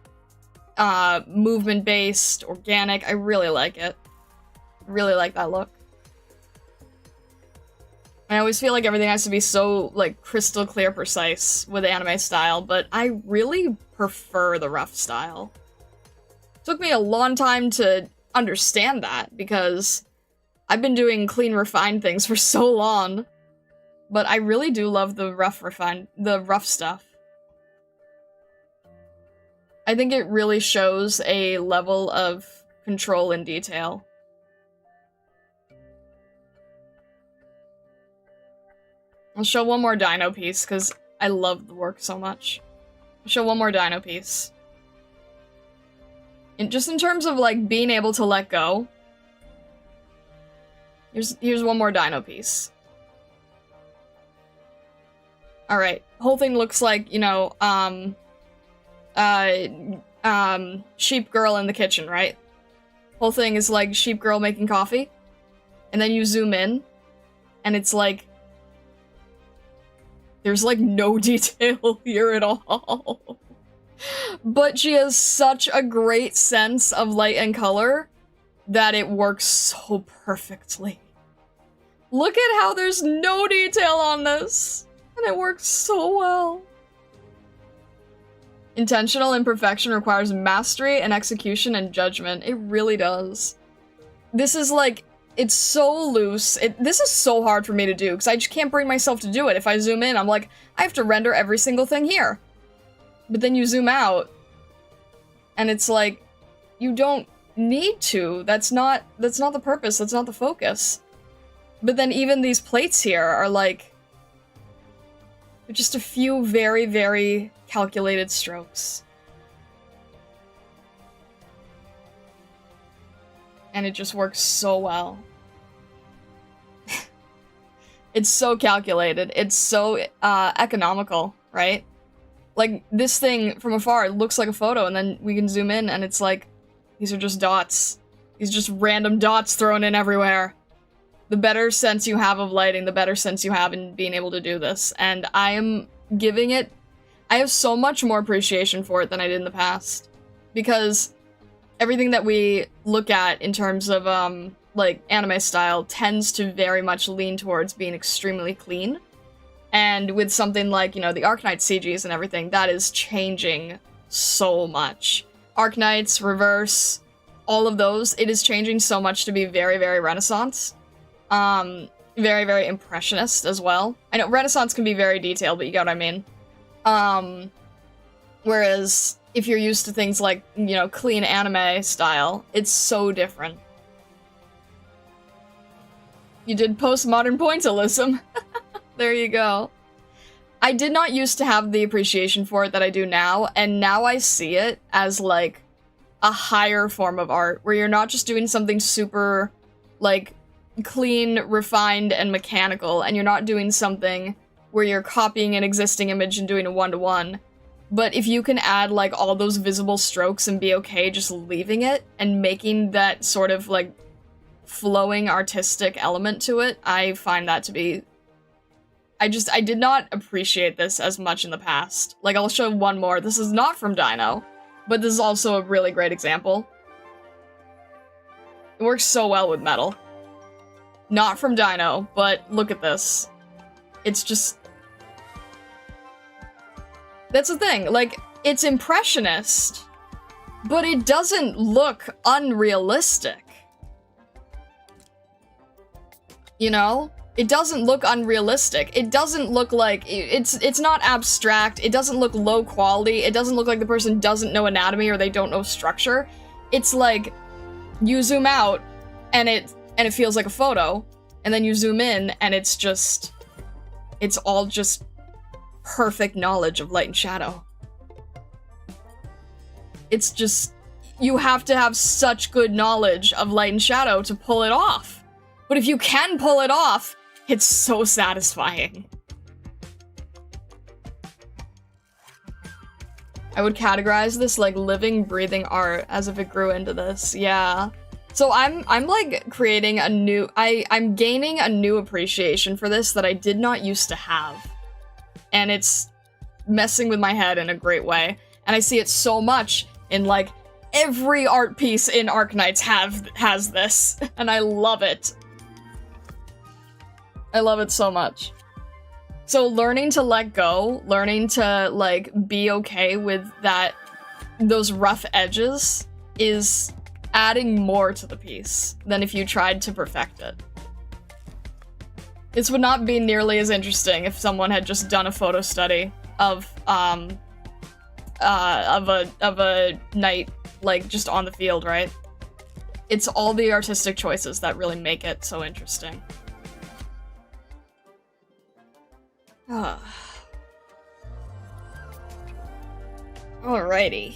movement-based, organic. I really like it. Really like that look. I always feel like everything has to be so, like, crystal clear precise with anime style, but I really prefer the rough style. It took me a long time to understand that, because I've been doing clean, refined things for so long. But I really do love the rough stuff. I think it really shows a level of control and detail. I'll show one more dino piece, because I love the work so much. I'll show one more dino piece. And just in terms of, like, being able to let go, here's one more dino piece. Alright, whole thing looks like, you know, sheep girl in the kitchen, right? Whole thing is like sheep girl making coffee, and then you zoom in, and it's like, there's like no detail here at all. But she has such a great sense of light and color that it works so perfectly. Look at how there's no detail on this, and it works so well. Intentional imperfection requires mastery and execution and judgment. It really does. This is like, it's so loose. This is so hard for me to do, because I just can't bring myself to do it. If I zoom in, I'm like, I have to render every single thing here. But then you zoom out, and it's like, you don't need to. That's not the purpose, that's not the focus. But then even these plates here are like, just a few very, very calculated strokes. And it just works so well. It's so calculated. It's so economical, right? Like, this thing from afar, it looks like a photo, and then we can zoom in, and it's like, these are just dots. These just random dots thrown in everywhere. The better sense you have of lighting, the better sense you have in being able to do this. And I am giving it... I have so much more appreciation for it than I did in the past. Because everything that we look at in terms of, like, anime style tends to very much lean towards being extremely clean. And with something like, you know, the Arknights CGs and everything, that is changing so much. Arknights, Reverse, all of those, it is changing so much to be very, very Renaissance. Very, very impressionist as well. I know Renaissance can be very detailed, but you get what I mean. Whereas if you're used to things like, you know, clean anime style, it's so different. You did postmodern pointillism. There you go. I did not used to have the appreciation for it that I do now, and now I see it as, like, a higher form of art, where you're not just doing something super, like, clean, refined, and mechanical, and you're not doing something where you're copying an existing image and doing a one-to-one. But if you can add, like, all those visible strokes and be okay just leaving it, and making that sort of, like, flowing artistic element to it, I find that to be... I did not appreciate this as much in the past. Like, I'll show one more. This is not from Dino, but this is also a really great example. It works so well with metal. Not from Dino, but look at this. It's just... That's the thing, like, it's impressionist, but it doesn't look unrealistic. You know? It doesn't look unrealistic. It doesn't look like... It's not abstract. It doesn't look low quality. It doesn't look like the person doesn't know anatomy or they don't know structure. It's like, you zoom out, and it feels like a photo, and then you zoom in, and it's just... It's all just perfect knowledge of light and shadow. It's just... You have to have such good knowledge of light and shadow to pull it off. But if you can pull it off, it's so satisfying. I would categorize this like living, breathing art, as if it grew into this. Yeah. So I'm like creating a new... I'm gaining a new appreciation for this that I did not used to have. And it's messing with my head in a great way. And I see it so much in, like, every art piece in Arknights has this. And I love it. I love it so much. So learning to let go, learning to, like, be okay with those rough edges is adding more to the piece than if you tried to perfect it. This would not be nearly as interesting if someone had just done a photo study of of a knight, like, just on the field, right? It's all the artistic choices that really make it so interesting. Alrighty.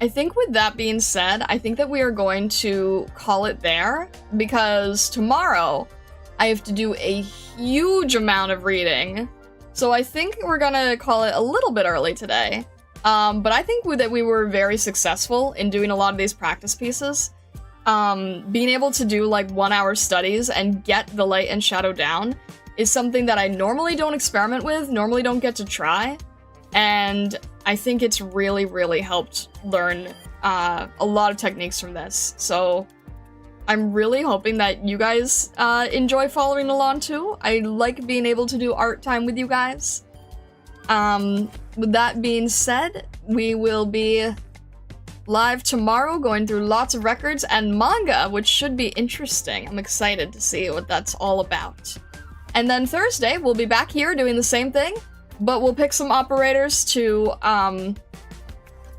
I think with that being said, I think that we are going to call it there, because tomorrow I have to do a huge amount of reading. So I think we're gonna call it a little bit early today. But I think that we were very successful in doing a lot of these practice pieces. Being able to do like 1 hour studies and get the light and shadow down is something that I normally don't experiment with, normally don't get to try. And I think it's really, really helped learn a lot of techniques from this. So I'm really hoping that you guys enjoy following along too. I like being able to do art time with you guys. With that being said, we will be live tomorrow going through lots of records and manga, which should be interesting. I'm excited to see what that's all about. And then Thursday, we'll be back here doing the same thing, but we'll pick some operators to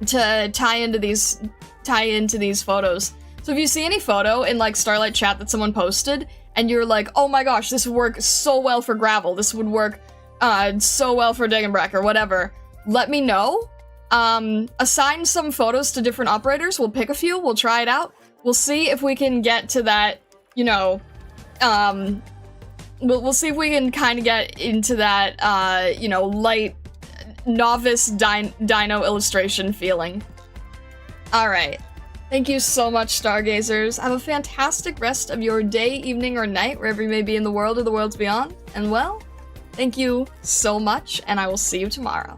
tie into these photos. So if you see any photo in like Starlight Chat that someone posted, and you're like, oh my gosh, this would work so well for gravel, this would work so well for Degenbreck or whatever, let me know. Assign some photos to different operators. We'll pick a few, we'll try it out. We'll see if we can get to that, you know, we'll see if we can kind of get into that, you know, light novice dino illustration feeling. Alright. Thank you so much, Stargazers. Have a fantastic rest of your day, evening, or night, wherever you may be in the world or the worlds beyond. And well, thank you so much, and I will see you tomorrow.